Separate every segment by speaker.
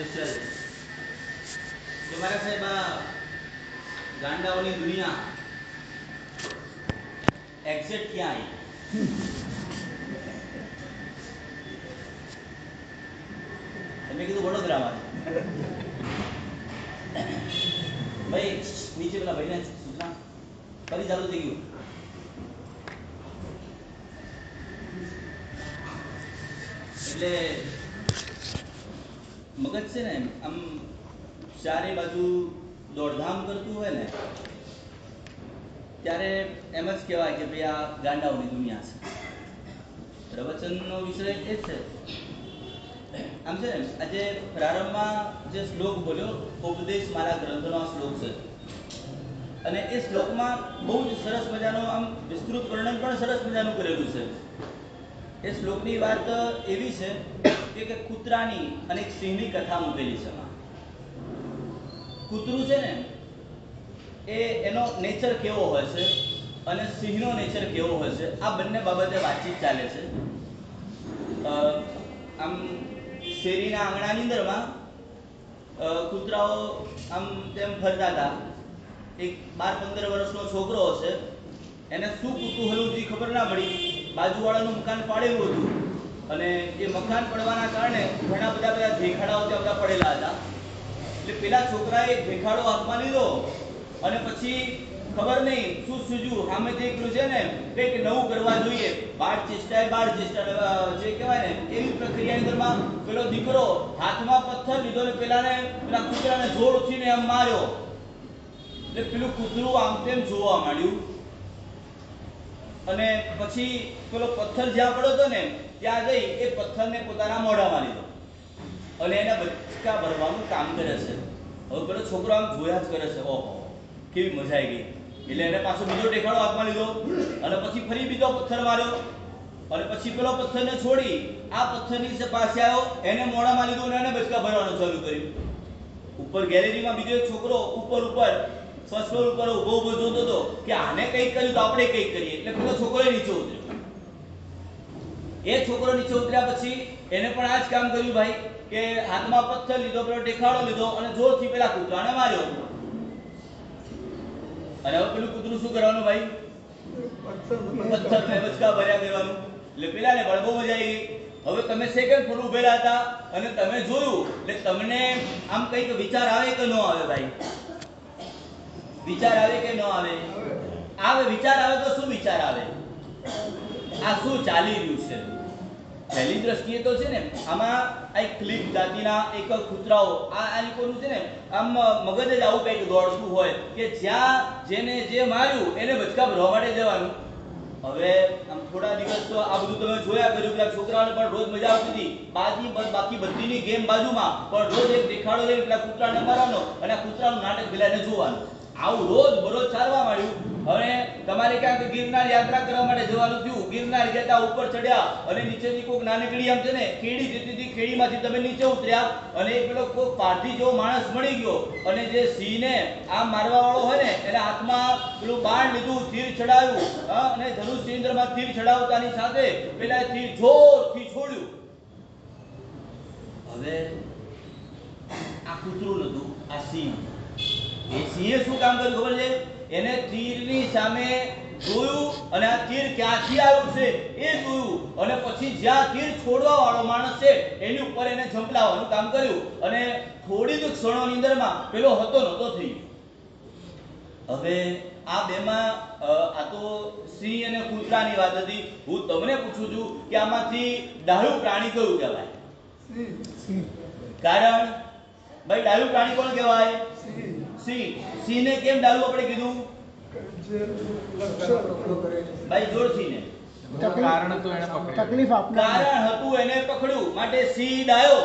Speaker 1: દ્રશ્ય છે કે મારા સાહેબ આ ગાંડાઓની દુનિયા એક્ઝેક્ટ ક્યાં આવી? તમે કીધું વડોદરામાં. ભાઈ નીચે પેલા ભાઈને સૂચના ફરી ચાલુ થઈ ગયું. એટલે મગજ છે ને આમ ચારે બાજુ દોડધામ કરતું હોય ને ત્યારે એમ જ કહેવાય કે ભાઈ આ ગાંડાઓની દુનિયા છે. પ્રવચનનો વિષય એ જ છે. આમ છે ને આજે પ્રારંભમાં જે શ્લોક બોલ્યો ઉપદેશ મારા ગ્રંથનો શ્લોક છે અને એ શ્લોકમાં બહુ જ સરસ મજાનું આમ વિસ્તૃત વર્ણન પણ સરસ મજાનું કરેલું છે. એ શ્લોકની વાત એવી છે કે કૂતરાની અને એક સિંહની કથા મૂકેલી છે. કૂતરું છે ને એ એનો નેચર કેવો હોય છે અને સિંહનો નેચર કેવો હોય છે, આ બંને બાબતે વાતચીત ચાલે છે. આમ શેરીના આંગણાની અંદરમાં કૂતરાઓ આમ તેમ ફરતા હતા. એક 12-15 વર્ષનો છોકરો હશે, એને શું કુતૂહલ હતી ખબર ના પડી. બાજુવાળાનું મકાન પાડેલું હતું અને એ મકાન પડવાના કારણે ઘણા બધા ભેખાડાઓ ત્યાં બધા પડેલા હતા. એટલે પેલા છોકરાએ ભેખાડો હાથમાં લીધો અને પછી ખબર નહીં શું સૂજ્યું, સામે દેખ્યું છે ને કંઈક નવું કરવા જોઈએ, બાળ ચેષ્ટા જે કહેવાય ને એવી પ્રક્રિયાની અંદરમાં પેલો દીકરો હાથમાં પથ્થર લીધો ને પેલા કૂતરાને જોરથી ને એમ માર્યો. એટલે પેલું કૂતરું આમ તેમ જોવા માંડ્યું અને પછી પેલો પથ્થર જ્યાં પડ્યો હતો ને ત્યાં જઈ એ પથ્થરને પોતાના મોઢામાં લીધો અને એને બચકા ભરવાનું કામ કરે છે. હવે પેલો છોકરો આમ જોયા જ કરે છે, ઓહો કેવી મજા આવી ગઈ. એટલે એને પાછો બીજો ટેકાળો હાથમાં લીધો અને પછી ફરી બીજો પથ્થર માર્યો અને પછી પેલો પથ્થરને છોડી આ પથ્થરની પાસે આવ્યો, એને મોઢામાં લીધું અને એને બચકા ભરવાનું ચાલુ કર્યું. ઉપર ગેલેરીમાં બીજો એક છોકરો ઉપર ફર્સ્ટ ફ્લોર ઉપર ઉભો જોતો હતો કે આને કંઈક કર્યું તો આપણે કંઈક કરીએ. એટલે પેલો છોકરો નીચે ઉતર્યો. એ છોકરો નીચે ઉતર્યા પછી એને પણ આ જ કામ કર્યું ભાઈ કે હાથમાં પથ્થર લીધો, પેલો ટેકાળો લીધો અને જોરથી પેલા કૂતરાને માર્યો. અને હવે પેલું કૂતરું શું કરવાનું ભાઈ? પથ્થરને બચકા ભર્યા કરવાનું. એટલે પેલાને પણ બહુ મજા આવી ગઈ. હવે તમે સેકન્ડ ફ્લોર ઉભેલા હતા અને તમે જોયું એટલે તમને આમ કંઈક વિચાર આવે કે ન આવે ભાઈ? વિચાર આવે કે ન આવે? આવે. વિચાર આવે તો શું વિચાર આવે? આ શું ચાલી રહ્યું છે? પહેલી દ્રષ્ટિએ તો છે ને આમાં એક ક્લિપ જાતિના એક કૂતરાઓ આ લોકોનું છે ને આમ મગજ જ આવું કંઈક દોડતું હોય કે જ્યાં જેને જે માર્યું એને બચકા ભરવા માટે જવાનું. હવે આમ થોડા દિવસ તો આ બધું તમે જોયા કર્યું કે છોકરાઓને પણ રોજ મજા આવતી હતી. બાકી બધીની ગેમ બાજુમાં પણ રોજ એક દેખાડો લઈને પેલા કૂતરાને મારવાનો અને કૂતરાનું નાટક પેલાને જોવાનું. આવું રોજ બરોજ ચાલવા માંડ્યું. હવે તમારે ક્યાંક ગિરનાર યાત્રા કરવા માટે જવાનું થયું. ગિરનાર જતા ઉપર ચડ્યા અને નીચેથી કોઈક નાનકડી આમ છે ને કેડી જતી હતી, કેડીમાંથી તમે નીચે ઉતર્યા અને પેલો કોઈક પારધી જેવો માણસ મળી ગયો અને જે સિંહને આમ મારવા વાળો હોય ને એને હાથમાં પેલું બાણ લીધું, તીર ચડાવ્યું અને ધનુષ કેન્દ્રમાં તીર ચડાવતાની સાથે પેલા તીર જોરથી છોડ્યું. હવે આ કૂતરું નતું, આ સિંહ. એ સિંહે શું કામ કર્યું ખબર છે? એને તીરની સામે જોયું અને આ તીર ક્યાંથી આવ્યું છે એ જોયું અને પછી જ્યાં તીર છોડવા વાળો માણસ છે એની ઉપર એને ઝંપલાવવાનું કામ કર્યું અને થોડી જ ક્ષણોની અંદરમાં પેલો હતો નહોતો થઈ ગયો. હવે આ બેમાં આ તો સિંહ અને કૂતરાની વાત હતી. હું તમને પૂછું છું કે આમાંથી ડાહ્યું પ્રાણી કયું કહેવાય? કારણ ભાઈ ડાહ્યું પ્રાણી કોણ કહેવાય? સિંહ. સિંહને કેમ ડાહ્યું આપણે કીધું ભાઈ? જોરથી ને
Speaker 2: કારણ હતું
Speaker 1: એને પકડ્યું માટે સિંહ ડાહ્યો.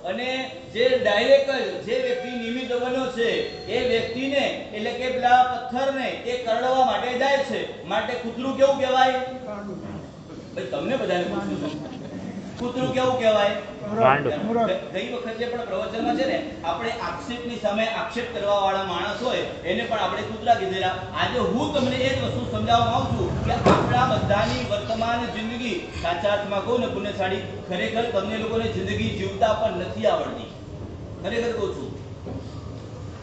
Speaker 1: અને જે ડાયરેક્ટ જે વ્યક્તિ નિમિત્ત બન્યો છે એ વ્યક્તિને એટલે કે પેલા પથ્થરને એ કરડવા માટે જાય છે. માટે કૂતરું કેવું કહેવાય ભાઈ? તમને બધાને પૂછું છું, કૂતરું કેવું કહેવાય? ગઈ વખતે પણ પ્રવચનમાં છે ને આપણે આક્ષેપની સામે આક્ષેપ કરવા વાળા માણસ હોય એને પણ આપણે કૂતરા કીધેલા. આજે હું તમને એ જ વસ્તુ સમજાવવા માંગુ છું કે આપણા બધાની વર્તમાન જિંદગી સાચા અર્થમાં કહું ને પુણ્યશાળી, ખરેખર તમને લોકોને જિંદગી જીવતા પણ નથી આવડતી. ખરેખર કહું છું,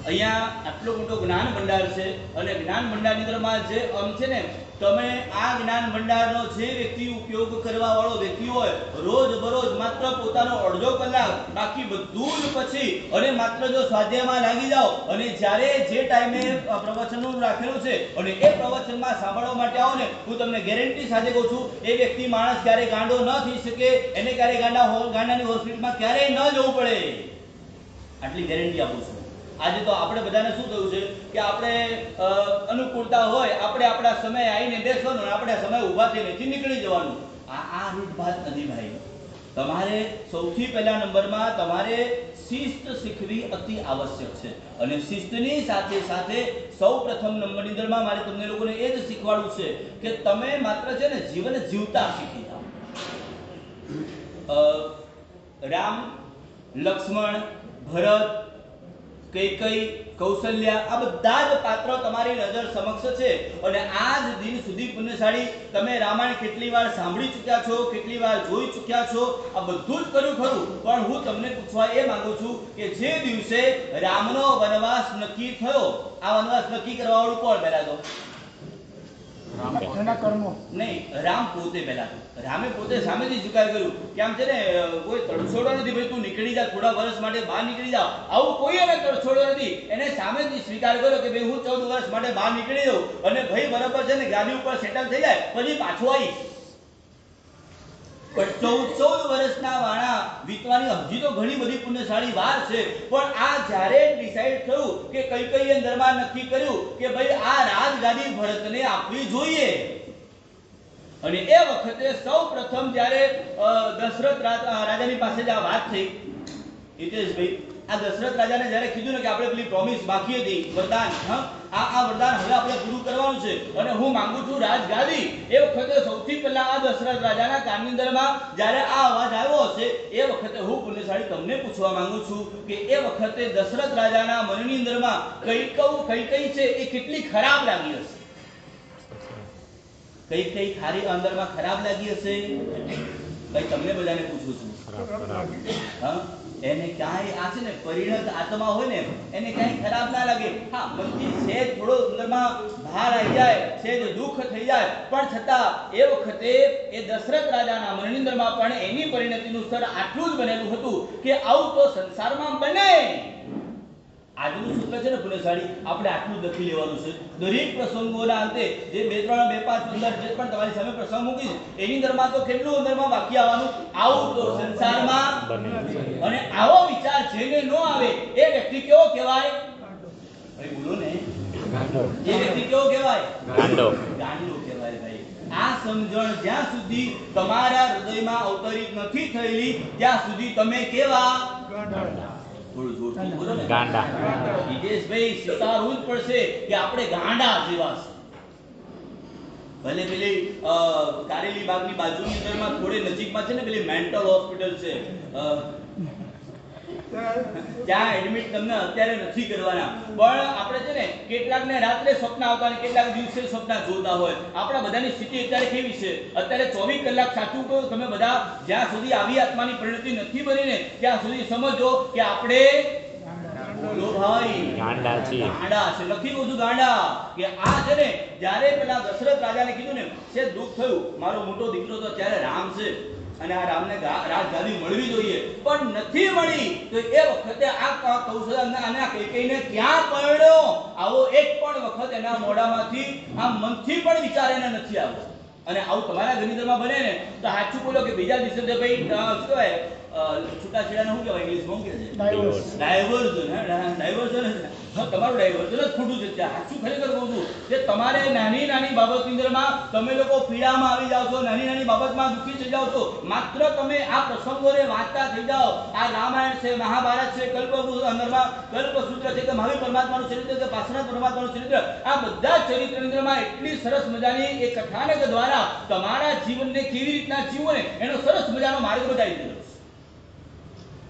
Speaker 1: અહીંયા આટલો મોટો જ્ઞાન ભંડાર છે અને જ્ઞાન ભંડારની અંદરમાં જે છે ને, તમે આ જ્ઞાન ભંડારનો જે વ્યક્તિ ઉપયોગ કરવા વાળો વ્યક્તિ હોય, રોજ બરોજ માત્ર પોતાનો અડધો કલાક, બાકી બધું જ પછી અને માત્ર જો સ્વાધ્યાયમાં લાગી જાઓ અને જ્યારે જે ટાઈમે પ્રવચનનું રાખેલું છે અને એ પ્રવચનમાં સાંભળવા માટે આવો ને, હું તમને ગેરંટી સાથે કહું છું, એ વ્યક્તિ માણસ ક્યારે ગાંડો ન થઈ શકે, એને ક્યારે ગાંડાની હોસ્પિટલમાં ક્યારેય ન જવું પડે, આટલી ગેરંટી આપું છું. આજે તો આપણે બધાને શું થયું છે કે આપણે અનુકૂળતા હોય, આપણે આપણા સમય આવીને બેસવાનું અને આપણે સમય ઊભા થઈને નીકળી જવાનું. આ રીતભાત નથી ભાઈ. તમારે સૌથી પહેલા નંબરમાં તમારે શિસ્ત શીખવી અતિ આવશ્યક છે અને શિસ્તની સાથે સાથે સૌ પ્રથમ નંબરની અંદરમાં મારે તમને લોકોને એ જ શીખવાડવું છે કે તમે માત્ર છે ને જીવન જીવતા શીખી જાઓ. રામ, લક્ષ્મણ, ભરત, કૈકેયી, કૌશલ્યા, આ બધા જ પાત્રો તમારી નજર સમક્ષ છે અને આજ દિન સુધી પુણ્યશાળી તમે રામાયણ કેટલી વાર સાંભળી ચૂક્યા છો, કેટલી વાર જોઈ ચૂક્યા છો, આ બધું જ કર્યું ખરું, પણ હું તમને પૂછવા એ માંગુ છું કે જે દિવસે રામનો વનવાસ નક્કી થયો, આ વનવાસ નક્કી કરવા વાળું કોણ પહેલા તો? નહીં, રામ પોતે પહેલા તો. રામે પોતે સામેથી સ્વીકાર કર્યું કે આમ છે ને કોઈ તડછોડો નથી ભાઈ, તું નીકળી જા, થોડા વર્ષ માટે બહાર નીકળી જા, આવું કોઈ એને તડછોડો નથી. એને સામેથી સ્વીકાર કર્યો કે ભાઈ હું 14 વર્ષ માટે બહાર નીકળી જાઉં અને ભાઈ બરાબર છે ને ગાદી ઉપર સેટલ થઈ જાય પછી પાછો આવીશ. પણ 14 વર્ષના વાણા વીતવાની હજી તો ઘણી બધી પુણ્યશાળી વાર છે, પણ આ જ્યારે ડિસાઈડ થયું કે કૈકેયી અંદરમાં નક્કી કર્યું કે ભાઈ આ રાજગાદી ભરતને આપવી જોઈએ અને એ વખતે સૌ પ્રથમ જ્યારે દશરથ રાજાની પાસે જ આ વાત થઈ, હિતેશભાઈ, આ દશરથ રાજાને જ્યારે કીધું ને કે આપણે પેલી પ્રોમિસ બાકી હતી, વરદાન, આ વરદાન હવે આપણે પૂરું કરવાનું છે અને હું માંગુ છું રાજગાદી, એ વખતે સૌથી પહેલા આ દશરથ રાજાના કાનની અંદરમાં જ્યારે આ અવાજ આવ્યો હશે, એ વખતે હું પુણ્યશાળી તમને પૂછવા માંગુ છું કે એ વખતે દશરથ રાજાના મનની અંદરમાં કૈકેયી છે એ કેટલી ખરાબ લાગી હશે? કઈ ખારી અંદરમાં ખરાબ લાગી હશે? ભાઈ તમને બધાને પૂછું છું, હા, એને ક્યાંય આ છે ને પરિણત આત્મા હોય ને એને ક્યાંય ખરાબ ના લાગે. હા, મનથી સહેજ થોડો અંદરમાં ભાર આવી જાય, સહેજ દુઃખ થઈ જાય, પણ છતાં એ વખતે એ દશરથ રાજાના મનની અંદરમાં પણ એની પરિણતિનું સ્તર આટલું જ બનેલું હતું કે આવું તો સંસારમાં બને. આજનું સૂત્ર છે ને પુણ્યશાળી, આપણે આટલું લખી લેવાનું છે. દરેક પ્રસંગોના અંતે જે 2, 3, 2, 5, 15 જે પણ તમારી સામે પ્રસંગ મૂકીશ એની અંદરમાં તો કેટલું અંદરમાં વાક્ય આવવાનું, આવું તો સંસારમાં બને. અને આવો વિચાર જેને ન આવે એ વ્યક્તિ કેવો કહેવાય? ભાઈ બોલો ને, એ વ્યક્તિ કેવો કહેવાય? ગાંડો કહેવાય ભાઈ. આ સમજણ જ્યાં સુધી તમારા હૃદયમાં અવતરિત નથી થયેલી ત્યાં સુધી તમે કેવા? ગાંડા. હિતેશભાઈ, સ્વીકારવું જ પડશે કે આપણે ગાંડા જેવા છે. ભલે પેલી કારેલી બાગની બાજુની અંદરમાં થોડે નજીકમાં છે ને પેલી મેન્ટલ હોસ્પિટલ છે, ત્યાં એડમિટ તમને અત્યારે નથી કરવાના, પણ આપણે છે ને કેટલાકને રાત્રે સ્વપ્ન આવતા અને કેટલાક દિવસે સ્વપ્ન જોતા હોય. આપણા બધાની સ્થિતિ અત્યારે કેવી છે? અત્યારે 24 કલાક, સાચું કહો તમે બધા, જ્યાં સુધી આવી આત્માની પરિણતિ નથી બની ને ત્યાં સુધી સમજો કે આપણે બોલો ભાઈ, ગાંડા છીએ. ગાંડા છે, લખી દઉં છું ગાંડા. કે આ છે ને જ્યારે પેલા દશરથ રાજાને કીધું ને છે દુઃખ થયું, મારો મોટો દીકરો તો અત્યારે રામ છે અને આ રામને રાજગાદી મળવી જોઈએ પણ નથી મળી, તો એ વખતે આ કૌશલ્ય અને આ કૈકેયીને ક્યાં પરણ્યો? આવો એક પણ વખત એના મોઢામાંથી આ મનથી પણ વિચાર એને નથી આવ્યો. અને આવું તમારા ઘરની અંદરમાં બને ને તો સાચું બોલો કે બીજા દિવસે ભાઈ શું કહેવાય, છૂટાછેડાને શું કહેવાય ઇંગ્લિશમાં? શું કહે છે? ડાયવર્ઝન. ડાયવર્ઝન તમારું ડાયવર્ઝન જ ખોટું છે. સાચું ખરેખર કહું છું કે તમારે નાની નાની બાબતની અંદરમાં તમે લોકો પીડામાં આવી જાઓ છો, નાની નાની બાબતમાં દુઃખી થઈ જાઓ છો. માત્ર તમે આ પ્રસંગોને વાંચતા થઈ જાઓ. આ રામાયણ છે, મહાભારત છે, અંદરમાં કલ્પસૂત્ર છે કે મહાવીર પરમાત્માનું ચરિત્ર છે, પાર્શ્વનાથ પરમાત્માનું ચરિત્ર, આ બધા ચરિત્રની અંદરમાં એટલી સરસ મજાની એક કથાનક દ્વારા તમારા જીવનને કેવી રીતના જીવો ને એનો સરસ મજાનો માર્ગ બતાવી દીધો.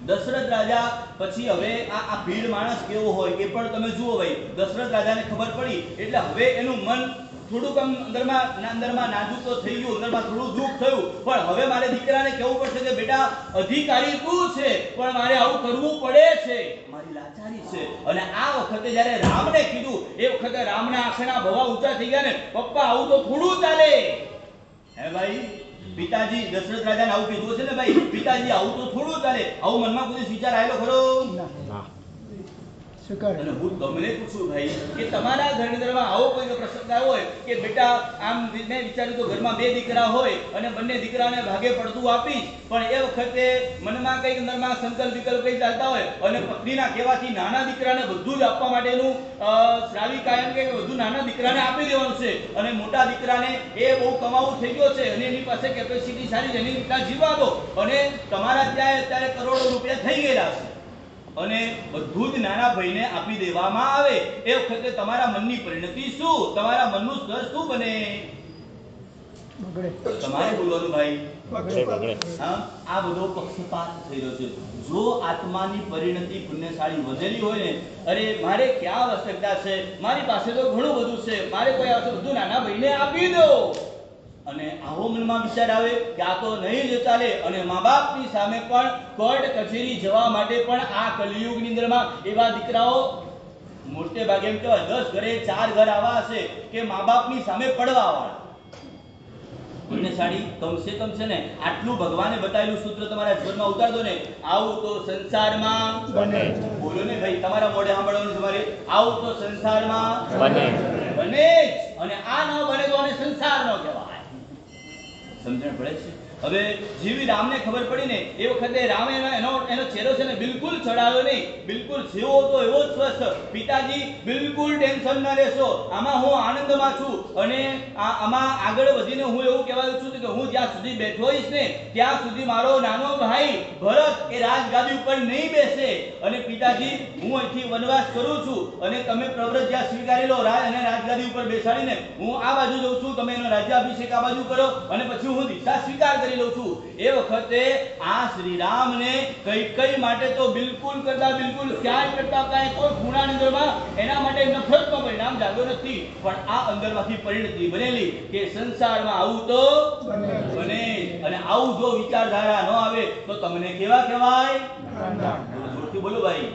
Speaker 1: દશરથ રાજા પછી હવે આ ભીડ માણસ કેવો હોય એ પણ તમે જુઓ ભાઈ. દશરથ રાજાને ખબર પડી એટલે હવે એનું મન થોડુંક અંદરમાં નાજુક તો થઈ ગયું, અંદરમાં થોડું દુઃખ થયું, પણ હવે મારે દીકરાને કહેવું પડશે કે બેટા અધિકારી તું છે પણ મારે આવું કરવું પડે છે, મારી લાચારી છે. અને આ વખતે જ્યારે રામને કીધું એ વખતે રામના આંખના ભવા ઊંચા થઈ ગયા ને, પપ્પા આવું તો થોડું ચાલે. હે ભાઈ, પિતાજી દશરથ રાજાને આવું કીધું છે ને ભાઈ, પિતાજી આવું તો થોડું ચાલે. આવું મનમાં કોઈ વિચાર આવેલો ખરો? અને હું તમને પૂછું ભાઈ કે તમારા ઘરની અંદરમાં આવો કોઈ પ્રસંગ આવ્યો હોય કે બેટા આમ મેં વિચાર્યું તો ઘરમાં 2 દીકરા હોય અને બંને દીકરાને ભાગે પડતું આપીશ, પણ એ વખતે મનમાં કઈ અંદરમાં સંકલ્પ વિકલ્પ કઈ ચાલતા હોય અને પત્નીના કહેવાથી નાના દીકરાને બધું જ આપવા માટેનું શ્રાવી કાયમ કે બધું નાના દીકરાને આપી દેવાનું છે અને મોટા દીકરાને એ બહુ કમાવું થઈ ગયો છે અને એની પાસે કેપેસિટી સારી છે, એની રીતના જીવવા દો. અને તમારા ત્યાં અત્યારે કરોડો રૂપિયા થઈ ગયેલા છે અને બધું જ નાના ભાઈને આપી દેવામાં આવે, એ વખતે તમારા મનની પરિણતિ શું, તમારા મનનું સ્તર શું બને? તમારે બોલવાનું ભાઈ. હા, આ બધો પક્ષપાત થઈ રહ્યો છે. જો આત્માની પરિણતિ પુણ્યશાળી વધેલી હોય ને, અરે મારે ક્યાં આવશ્યકતા છે, મારી પાસે તો ઘણું બધું છે, મારે કોઈ આવશે બધું નાના ભાઈને આપી દો. અને આવો મનમાં વિચાર આવે કે આ તો નહીં જ ચાલે અને મા બાપની સામે પણ કોર્ટ કચેરી જવા માટે પણ આ કલિયુગની અંદરમાં એવા દીકરાઓ મોટે ભાગે એમ કહેવાય 10 ઘરે 4 ઘર આવા હશે કે મા બાપની સામે પડવા વાળા. પુણ્યશાળી કમસે કમ છે ને આટલું ભગવાને બતાવેલું સૂત્ર તમારા જીવનમાં ઉતાર દો ને, આવું તો સંસારમાં બને. બોલો ને ભાઈ, તમારા મોઢે સાંભળવાનું તમારે, આવું તો સંસારમાં બને જ. અને આ ન બને તો આને સંસાર ન કહેવાય. સમજણ પડે છે? હવે જેવી રામને ખબર પડી ને એ વખતે રામે એનો ચહેરો છે ને બિલકુલ ચડાવ્યો નહીં, બિલકુલ જેવો હતો એવો જ સ્વસ્થ. પિતાજી બિલકુલ ટેન્શન ન લેશો, આમાં હું આનંદમાં છું અને આમાં આગળ વધીને હું એવું કહેવાનું છું કે હું જ્યાં સુધી બેઠો હોઈશ ને ત્યાં સુધી મારો નાનો ભાઈ ભરત એ રાજગાદી ઉપર નહીં બેસે. અને પિતાજી હું અહીંથી વનવાસ કરું છું અને તમે પ્રવ્રત જ્યાં સ્વીકારી લો રાજ અને રાજગાદી ઉપર બેસાડીને હું આ બાજુ જઉં છું, તમે એનો રાજ્યાભિષેક આ બાજુ કરો અને પછી હું દીક્ષા સ્વીકાર કરી લઉં છું. એ વખતે આ શ્રી રામને કઈ માટે તો બિલકુલ ક્યાંય કરતા કાંઈ કોઈ ખૂણાની અંદરમાં એના માટે નફરતનો પરિણામ જાગ્યો નથી, પણ આ અંદરમાંથી પરિણતિ બનેલી કે સંસારમાં આવું તો બને. અને આવું જો વિચારધારા ન આવે તો તમને કેવા કહેવાય? જોરથી બોલો ભાઈ.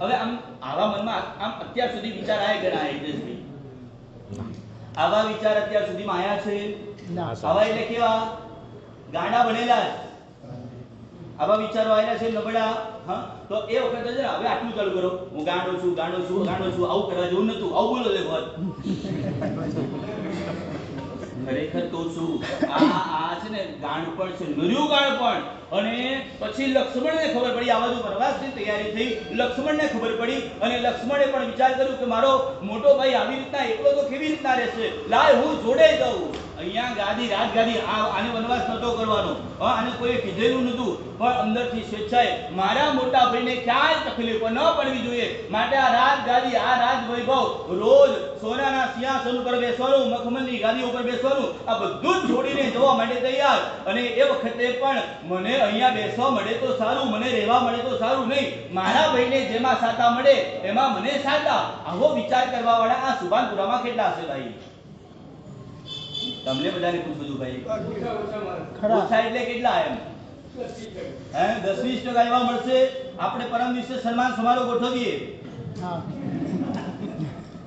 Speaker 1: હવે આમ આવા મનમાં આમ અત્યાર સુધી વિચાર આયા ઘણા હિતેશભાઈ, આવા વિચાર અત્યાર સુધીમાં આયા છે? આવા એટલે કેવા? ગાંડા બનેલા જ આવા વિચારો આવેલા છે નબળા. હા, તો એ વખતે છે હવે આટલું ચાલુ કરો, હું ગાંડો છું આવું કરવા જેવું નતું, આવું બોલો લે ભર. ખરેખર કહું છું આ છે ને ગાંડપણ છે, નર્યું ગાંડપણ. અને પછી લક્ષ્મણને ખબર પડી, આ બાજુ પ્રવાસની તૈયારી થઈ, લક્ષ્મણને ખબર પડી અને લક્ષ્મણે પણ વિચાર કર્યો કે મારો મોટો ભાઈ આવી રીતના એકલો તો કેવી રીતના રહેશે, લાય હું જોડે દઉં. અહીંયા રાજગાદી આને વનવાસ નતો કરવાનો, આને કોઈ કીધેલું નતું, પણ અંદરથી સ્વેચ્છાએ મારા મોટા ભાઈને ક્યાંય તકલીફ ન પડવી જોઈએ માટે આ રાજગાદી આ રાજવૈભવ રોજ સોનાના સિંહાસન ઉપર બેસવાનું, મખમલની ગાદી ઉપર બેસવાનું, આ બધું જ છોડીને જવા માટે તૈયાર. અને એ વખતે પણ મને અહીંયા બેસવા મળે તો સારું, મને રહેવા મળે તો સારું, નહીં મારા ભાઈને જેમાં સાતા મળે એમાં મને સાતા. આવો વિચાર કરવા વાળા આ સુભાનપુરામાં કેટલા હશે ભાઈ? તમને બધાને પૂછું છું ભાઈ, ઓછા એટલે કેટલા? એમ 10-20% એવા મળશે. આપણે પરમ દિવસે સન્માન સમારોહ ગોઠવીએ,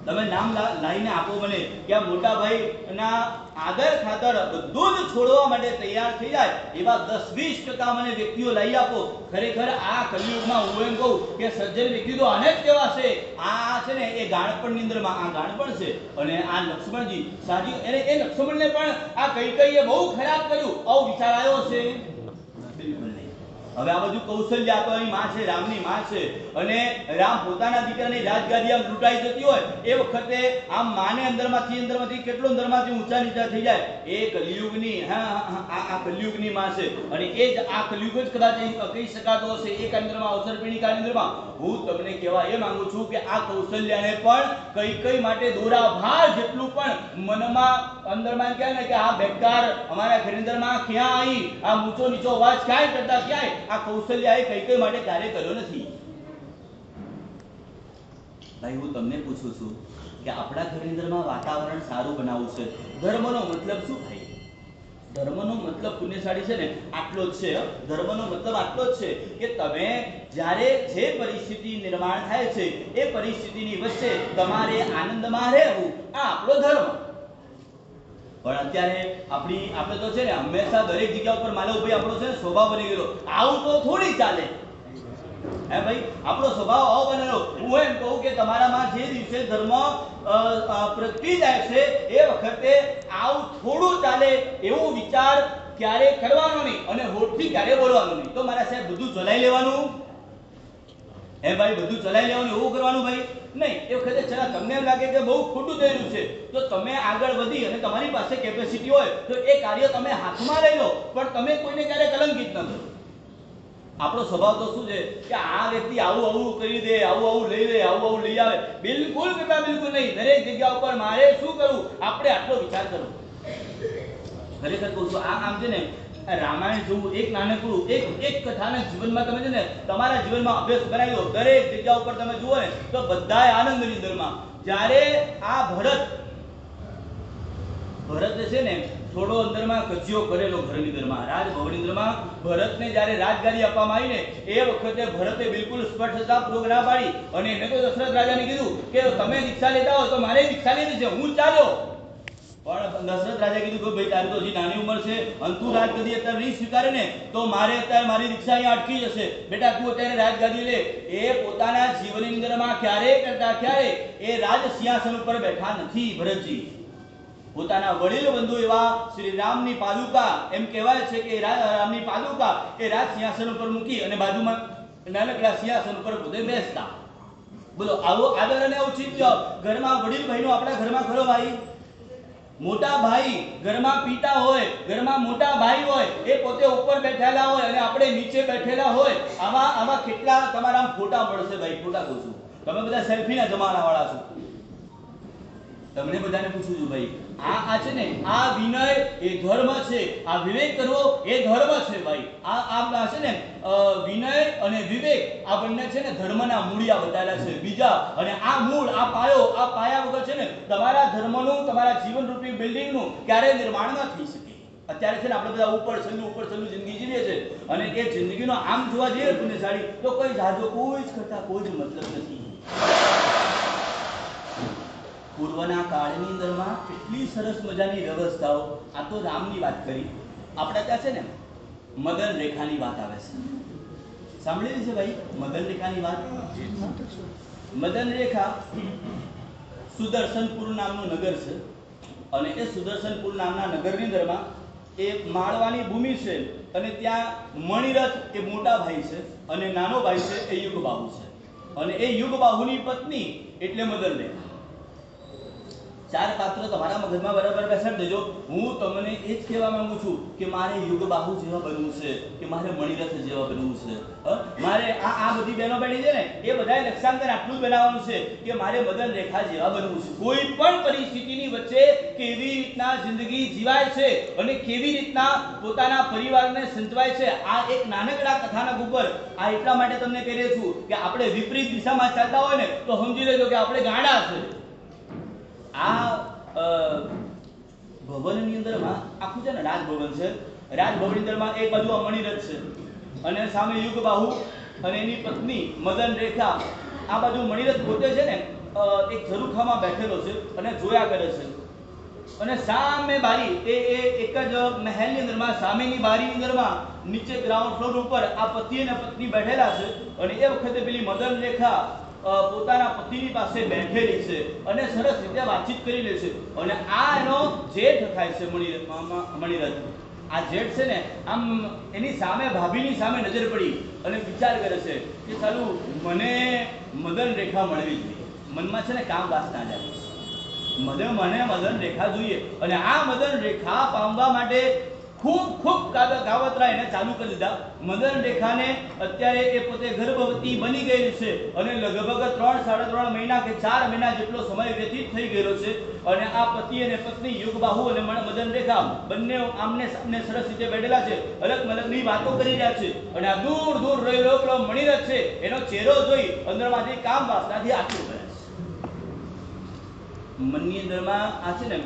Speaker 1: તમે નામ લાઈને આપો મને કે આ મોટા ભાઈ ના આદર ખાતર બધું જ છોડવા માટે તૈયાર થઈ જાય એવા 10-20% મને વ્યક્તિઓ લઈ આપો. ખરેખર આ કલિયુગમાં હું એમ કહું કે સજ્જન વ્યક્તિ તો આને જ કહેવાશે. આ છે ને એ ગાણપણની અંદરમાં આ ગાણપણ છે. અને આ લક્ષ્મણજી સાજી એને એ લક્ષ્મણને પણ આ કઈ બહુ ખરાબ કર્યું, આવો વિચાર આવ્યો છે? બિલકુલ નહીં. હવે આ બધું કૌશલ્યા તો એની માં છે, રામની માં છે, અને રામ પોતાના દીકરાની રાજગાદી આમ લૂંટાઈ જતી હોય એ વખતે આમ માને અંદરમાંથી કેટલો અંદરમાંથી ઊંચા નીચા થઈ જાય. એ કલિયુગની આ કલિયુગની માં છે અને એ જ આ કલિયુગ જ કદાચ કહી શકાતો હશે એક અંદરમાં અવસરપીણીકાની અંદરમાં. હું તમને કહેવા એ માંગુ છું કે આ કૌશલ્યાને પણ કઈ માટે દોરા ભાર જેટલું પણ મનમાં અંદરમાં કહે ને કે આ બેકાર અમારા ઘરની અંદરમાં ક્યાં આવી આ ઊંચો નીચો અવાજ ક્યાંય કરતા ક્યાંય આ કૌશલ્યાએ કઈ માટે કાર્ય કર્યો નથી. ભાઈ હું તમને પૂછું છું કે આપણા ઘરની અંદરમાં વાતાવરણ સારું બનાવવું છે, ધર્મનો મતલબ શું થાય? ધર્મનો મતલબ પુણ્યશાળી છે ને આટલો જ છે. ધર્મનો મતલબ આટલો જ છે કે તમે જ્યારે જે પરિસ્થિતિ નિર્માણ થાય છે એ પરિસ્થિતિની વચ્ચે તમારે આનંદમાં રહેવું, આ આપણો ધર્મ. પણ અત્યારે આપણે તો છે ને હંમેશા દરેક જગ્યા ઉપર માનવ ભાઈ આપણો છે ને સ્વભાવ બની ગયો, આવું તો થોડી ચાલે. હે ભાઈ, આપણો સ્વભાવ આવો બનેલો. હું એમ કહું કે તમારામાં જે દિવસે ધર્મ પ્રગટી જાય છે એ વખતે આવું થોડું ચાલે એવો વિચાર ક્યારે કરવાનો નહીં અને હોઠથી ક્યારે બોલવાનું નહીં. તો મારા સાહેબ બધું ચલાવી લેવાનું, હે ભાઈ બધું ચલાવી લેવાનું એવું કરવાનું ભાઈ નહીં. એ વખતે ચલા તમને એમ લાગે કે બહુ ખોટું થઈ રહ્યું છે તો તમે આગળ વધી અને તમારી પાસે કેપેસિટી હોય તો એ કાર્ય તમે હાથમાં લઈ લો, પણ તમે કોઈને ક્યારે કલંકિત ન કરો. આપણો સ્વભાવ તો શું છે કે આ વ્યક્તિ આવું કરી દે, આવું લઈ લે, આવું લઈ આવે. બિલકુલ બિલકુલ નહીં. દરેક જગ્યા ઉપર મારે શું કરવું, આપણે આટલો વિચાર કરવો. ખરેખર કહું છું, આમ છે ને રામાયણ જોવું એક નાનકડું એક કથાના જીવનમાં તમે છે ને તમારા જીવનમાં અભ્યાસ કરાવી લો. દરેક જગ્યા ઉપર તમે જુઓ ને તો બધાય આનંદની અંદરમાં. જ્યારે આ ભરત છે ને થોડો અંદરમાં કજિયો કરેલો ઘરની અંદરમાં, રાજભવનની અંદરમાં ભરતને જ્યારે રાજગાદી આપવામાં આવી ને એ વખતે ભરતે બિલકુલ સ્પષ્ટતા પૂર્વક ના પાડી અને એને તો દશરથ રાજાને કીધું કે તમે દીક્ષા લેતા હો તો મારે દીક્ષા લેવી છે, હું ચાલ્યો. પણ દશરથ રાજા કીધું કે ભાઈ તારી તો હજી નાની ઉંમર છે અને તું રાજગાદી અત્યારે નહીં સ્વીકારે ને તો મારે અત્યારે મારી દીક્ષા અહીંયા અટકી જશે. બેટા તું અત્યારે રાજગાદી લે. એ પોતાના જીવનની અંદરમાં ક્યારે એ રાજ સિંહાસન ઉપર બેઠા નથી ભરતજી. પોતાના વડીલ બંધુ એવા શ્રી રામની પાદુકા, એમ કહેવાય છે કે રામની પાદુકા એ રાજ સિંહાસન ઉપર મૂકી અને બાજુમાં નાનકડા સિંહાસન ઉપર પોતે બેસતા. બોલો આવો આદર અને ઔચિત્ય ઘરમાં વડીલ ભાઈનો આપણા ઘરમાં ખરો ભાઈ? મોટા ભાઈ ઘરમાં પિતા હોય, ઘરમાં મોટા ભાઈ હોય, એ પોતે ઉપર બેઠેલા હોય અને આપણે નીચે બેઠેલા હોય. આવા કેટલા તમારા ફોટા મળશે ભાઈ? ફોટા કહું છું, તમે બધા સેલ્ફીના જમાના વાળા છો. તમને બધાને પૂછું છું ભાઈ, આ છે ને આ વિનય એ ધર્મ છે, આ વિવેક કરવો એ ધર્મ છે ભાઈ. આ છે ને વિનય અને વિવેક આ બંને છે ને ધર્મના મૂળિયા બતાવેલા છે બીજા. અને આ મૂળ, આ પાયા વગર છે ને તમારા ધર્મનું, તમારા જીવનરૂપી બિલ્ડિંગનું ક્યારે નિર્માણ ન થઈ શકે. અત્યારે છે ને આપણે બધા ઉપર છલ્લું જિંદગી જીવીએ છે અને એ જિંદગીનો આમ જોવા જઈએ પુણ્યશાળી તો કોઈ જાજો કોઈ જ મતલબ નથી. પૂર્વના કાળની અંદરમાં કેટલી સરસ મજાની વ્યવસ્થાઓ. આ તો રામની વાત કરી, આપણે ત્યાં છે ને મદન રેખાની વાત આવે છે. સાંભળેલી છે ભાઈ મદન રેખાની વાત? મદન રેખા સુદર્શનપુર નામનું નગર છે અને એ સુદર્શનપુર નામના નગરની અંદરમાં એ માળવાની ભૂમિ છે અને ત્યાં મણિરથ એ મોટા ભાઈ છે અને નાનો ભાઈ છે એ યુગબાહુ છે અને એ યુગબાહુની પત્ની એટલે મદન રેખા. ચાર પાત્રો તમારા મગજમાં બરાબર બેસાડી દેજો. હું તમને એ જ કહેવા માંગુ છું કે મારે યુગબાહુ જેવા બનવું છે, કે મારે મણિરથ જેવા બનવું છે. મારે આ બધી બહેનો બેઠી છે ને એ બધાએ લક્ષ્યાંકન આટલું જ બનાવવાનું છે કે મારે મદન રેખા જેવા બનવું છે. કોઈ પણ પરિસ્થિતિની વચ્ચે કેવી રીતના જિંદગી જીવાય છે અને કેવી રીતના પોતાના પરિવારને સંચવાય છે, આ એક નાનકડા કથાનક ઉપર આ એટલા માટે તમને કહી રહ્યો છું કે આપણે વિપરીત દિશામાં ચાલતા હોય ને તો સમજી લેજો કે આપણે ગાંડા છે. આ ભવનની અંદરમાં આખું છે ને રાજભવન છે. રાજભવનની અંદરમાં એક બાજુ આ મણિરથ છે અને સામે યુગબાહુ અને એની પત્ની મદન રેખા. આ બાજુ મણિરથ પોતે છે ને એક ઝરૂખામાં બેઠેલો છે અને જોયા કરે છે અને સામે બારી એ એક જ મહેલની અંદરમાં સામેની બારીની અંદરમાં નીચે ગ્રાઉન્ડ ફ્લોર ઉપર આ પતિ અને પત્ની બેઠેલા છે અને એ વખતે પેલી મદન રેખા પોતાના પતિની પાસે બેઠેલી છે અને સરસ રીતે વાતચીત કરી લે છે અને આ એનો જેઠ થાય છે મણિરથ. આ જેઠ છે ને આમ એની સામે ભાભીની સામે નજર પડી અને વિચાર કરે છે કે ચાલું મને મદન રેખા મળવી જોઈએ. મનમાં છે ને કામ વાસના જાય, મને મદન રેખા જોઈએ અને આ મદન રેખા પામવા માટે ખૂબ કાવતરા એને ચાલુ કરી દીધા. મદન રેખાને અત્યારે એ પોતે ગર્ભવતી બની ગયેલી છે અને લગભગ 3-3.5 મહિના કે 4 મહિના જેટલો સમય વ્યતીત થઈ ગયેલો છે અને આ પતિ અને પત્ની યુગબાહુ અને મદન રેખા બંને આમને સામને સરસ રીતે બેઠેલા છે, અલગ મલગની વાતો કરી રહ્યા છે અને આ દૂર દૂર રહેલો પેલો મણિરથ છે એનો ચહેરો જોઈ અંદરમાંથી કામ વાસનાથી આંસુ ભરે છે. મનની અંદરમાં આ છે ને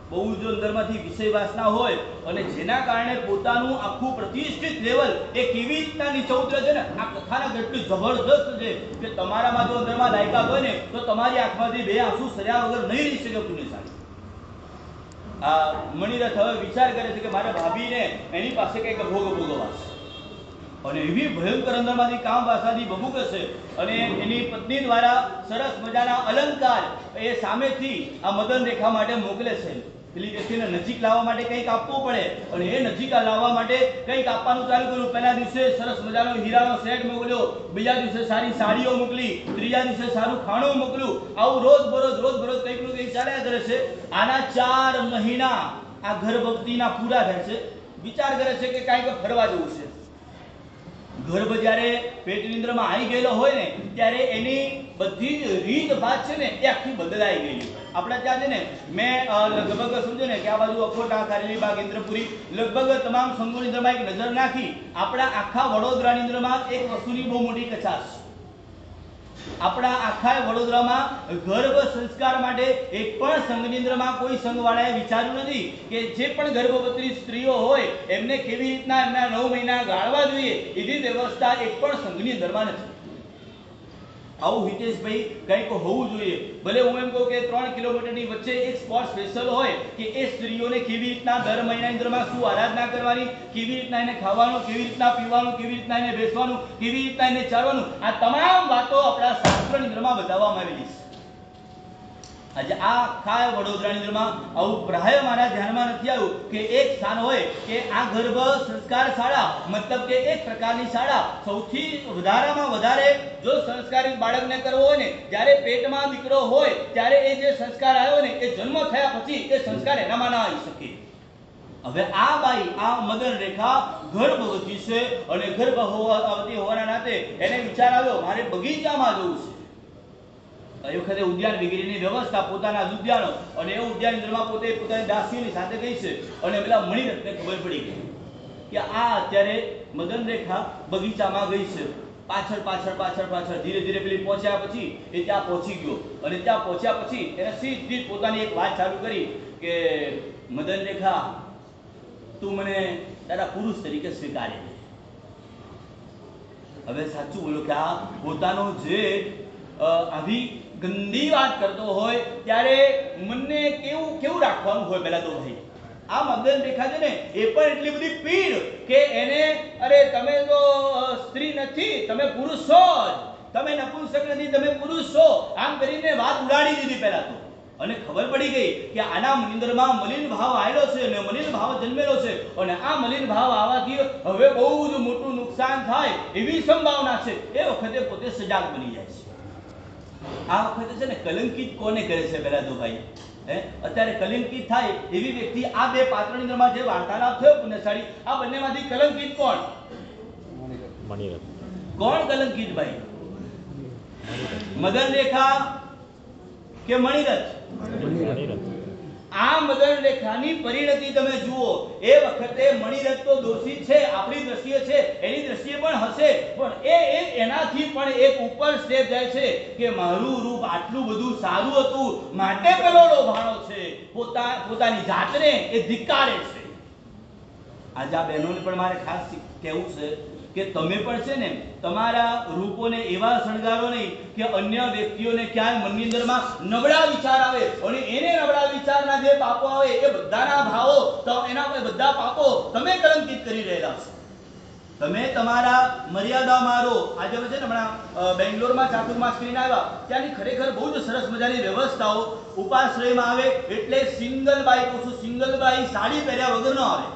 Speaker 1: બહુ જો અંદરમાંથી વિષય વાસના હોય અને જેના કારણે પોતાનું આખું પ્રતિષ્ઠિત લેવલ એ કેવી રીતના નીચે ઉતરે છે ને, આ કથાના કેટલી જબરદસ્ત છે કે તમારામાં જો અંદરમાં લાયકાત હોય ને તો તમારી આંખમાંથી બે આંસુ સર્યા વગર નહીં રહી શકે. પુણ્યશાળી આ મણિરથ હવે વિચાર કરે છે કે મારા ભાભીને એની પાસે કંઈક ભોગ ભોગવવા છે અને એવી ભયંકર અંદરમાંથી કામ વાસનાથી બબૂકે છે અને એની પત્ની દ્વારા સરસ મજાના અલંકાર એ સામેથી આ મદન રેખા માટે મોકલે છે. પેલી વ્યક્તિને નજીક લાવવા માટે કંઈક આપવું પડે અને એ નજીક લાવવા માટે કંઈક આપવાનું ચાલુ કર્યું. પહેલા દિવસે સરસ મજાનો હીરાનો સેટ મોકલ્યો, બીજા દિવસે સારી સાડીઓ મોકલી, ત્રીજા દિવસે સારું ખાણું મોકલ્યું. આવું રોજ બરોજ કંઈકનું કંઈક ચાલ્યા કરે છે. આના 4 મહિના આ ગર્ભવતીના પૂરા થાય છે. વિચાર કરે છે કે કાંઈક ફરવા જવું છે. ગર્ભ જ્યારે પેટની અંદરમાં આવી ગયેલો હોય ને ત્યારે એની બધી જ રીત ભાત છે ને એ આખી બદલાઈ ગયેલી. આપણે ત્યાં છે ને મેં લગભગ સમજો ને કે આ બાજુ અખોટા, કારેલીબાગ, ઇન્દ્રપુરી લગભગ તમામ સંઘોની અંદરમાં એક નજર નાખી. આપણા આખા વડોદરાની અંદરમાં એક વસ્તુની બહુ મોટી કચાશ. આપણા આખા વડોદરામાં ગર્ભ સંસ્કાર માટે એક પણ સંઘની અંદરમાં કોઈ સંઘવાળાએ વિચાર્યું નથી કે જે પણ ગર્ભવતી સ્ત્રીઓ હોય એમને કેવી રીતના એમના 9 મહિના ગાળવા જોઈએ એવી વ્યવસ્થા એક પણ સંઘની અંદરમાં નથી. આવું હિતેશભાઈ કંઈક હોવું જોઈએ. ભલે હું એમ કહું કે 3 કિલોમીટરની વચ્ચે એક સ્પોટ સ્પેશિયલ હોય કે એ સ્ત્રીઓને કેવી રીતના દર મહિનાની અંદરમાં શું આરાધના કરવાની, કેવી રીતના એને ખાવાનું, કેવી રીતના પીવાનું, કેવી રીતના એને બેસવાનું, કેવી રીતના એને ચાલવાનું, આ તમામ વાતો આપણા શાસ્ત્રની અંદરમાં બતાવવામાં આવેલી છે. આજે આ આખા વડોદરાની અંદરમાં આવું પ્રાય મારા ધ્યાનમાં નથી આવ્યું કે એક સ્થાન હોય કે આ ગર્ભ સંસ્કાર શાળા મતલબ કે એક પ્રકારની શાળા સૌથી વધારેમાં વધારે જો સંસ્કારિત બાળકને કરવો હોય ને જ્યારે પેટમાં દીકરો હોય ત્યારે એ જે સંસ્કાર આવ્યો ને એ જન્મ થયા પછી એ સંસ્કાર એનામાં ના આવી શકે. હવે આ બાઈ આ મદન રેખા ગર્ભવતી છે અને ગર્ભવતી હોવાના નાતે એને વિચાર આવ્યો મારે બગીચામાં જવું છે. એ વખતે ઉદ્યાન વગેરેની વ્યવસ્થા પોતાના ઉદ્યાનો અને એ ઉદ્યાન અંદરમાં પોતે પોતાની દાસીઓની સાથે ગઈ છે અને પેલા મણિરથને ખબર પડી ગઈ કે આ અત્યારે મદન રેખા બગીચામાં ગઈ છે. પાછળ ધીરે ધીરે પેલી પહોંચ્યા પછી એ ત્યાં પહોંચી ગયો અને ત્યાં પહોંચ્યા પછી એને સીધી પોતાની એક વાત ચાલુ કરી કે મદન રેખા તું મને તારા પુરુષ તરીકે સ્વીકારી દે. હવે સાચું બોલો કે આ પોતાનો જે આવી ગંદી વાત કરતો હોય ત્યારે મનને કેવું રાખવાનું હોય. પહેલા તો ભાઈ આ મદન રેખા છે ને એ પણ એટલી બધી પીડ કે એને અરે તમે તો સ્ત્રી નથી, તમે પુરુષ છો જ, તમે નપુંસક નથી, તમે પુરુષ છો, આમ કરીને વાત ઉડાડી દીધી પહેલા તો. અને ખબર પડી ગઈ કે આના અંદરમાં મલિન ભાવ આવેલો છે અને મલિન ભાવ જન્મેલો છે અને આ મલિન ભાવ આવવાથી હવે બહુ જ મોટું નુકસાન થાય એવી સંભાવના છે. એ વખતે પોતે સજાગ બની જાય છે. આ વખતે છે ને કલંકિત કોને કરે છે પહેલા તો ભાઈ અત્યારે કલંકિત થાય એવી વ્યક્તિ આ બે પાત્રની અંદરમાં જે વાર્તાલાપ થયો પુણ્યશાળી આ બંનેમાંથી કલંકિત કોણ? મણિરથ. કોણ કલંકિત ભાઈ? મદન રેખા કે મણિરથ? આ મદન રેખાની પરિણતિ તમે જુઓ. એ વખતે મણિરથ તો દોષિત છે આપણી દ્રષ્ટિએ છે, એની દ્રષ્ટિએ પણ હશે, પણ એ એનાથી પણ એક ઉપર સ્ટેપ જાય છે કે મારું રૂપ આટલું બધું સારું હતું માટે પેલો લોભાણો છે, પોતાની જાતને એ ધિક્કારે છે. આજે આ બહેનોને પણ મારે ખાસ કહેવું છે કે તમે પણ છે ને તમારા રૂપોને એવા શણગારો નહીં કે અન્ય વ્યક્તિઓને ક્યાંય મનની અંદરમાં નબળા વિચાર આવે અને એને નબળા વિચારના જે પાપો આવે એ બધાના ભાવો એના બધા પાપો તમે કલંકિત કરી રહેલા છો. તમે તમારા મર્યાદા મારો. આજે છે ને હમણાં બેંગ્લોરમાં ચાતુર્માસ કરીને આવ્યા ત્યાંની ખરેખર બહુ જ સરસ મજાની વ્યવસ્થાઓ ઉપાશ્રયમાં આવે એટલે સિંગલ બાઈ કહું છું, સિંગલ બાઈ સાડી પહેર્યા વગર ન આવે.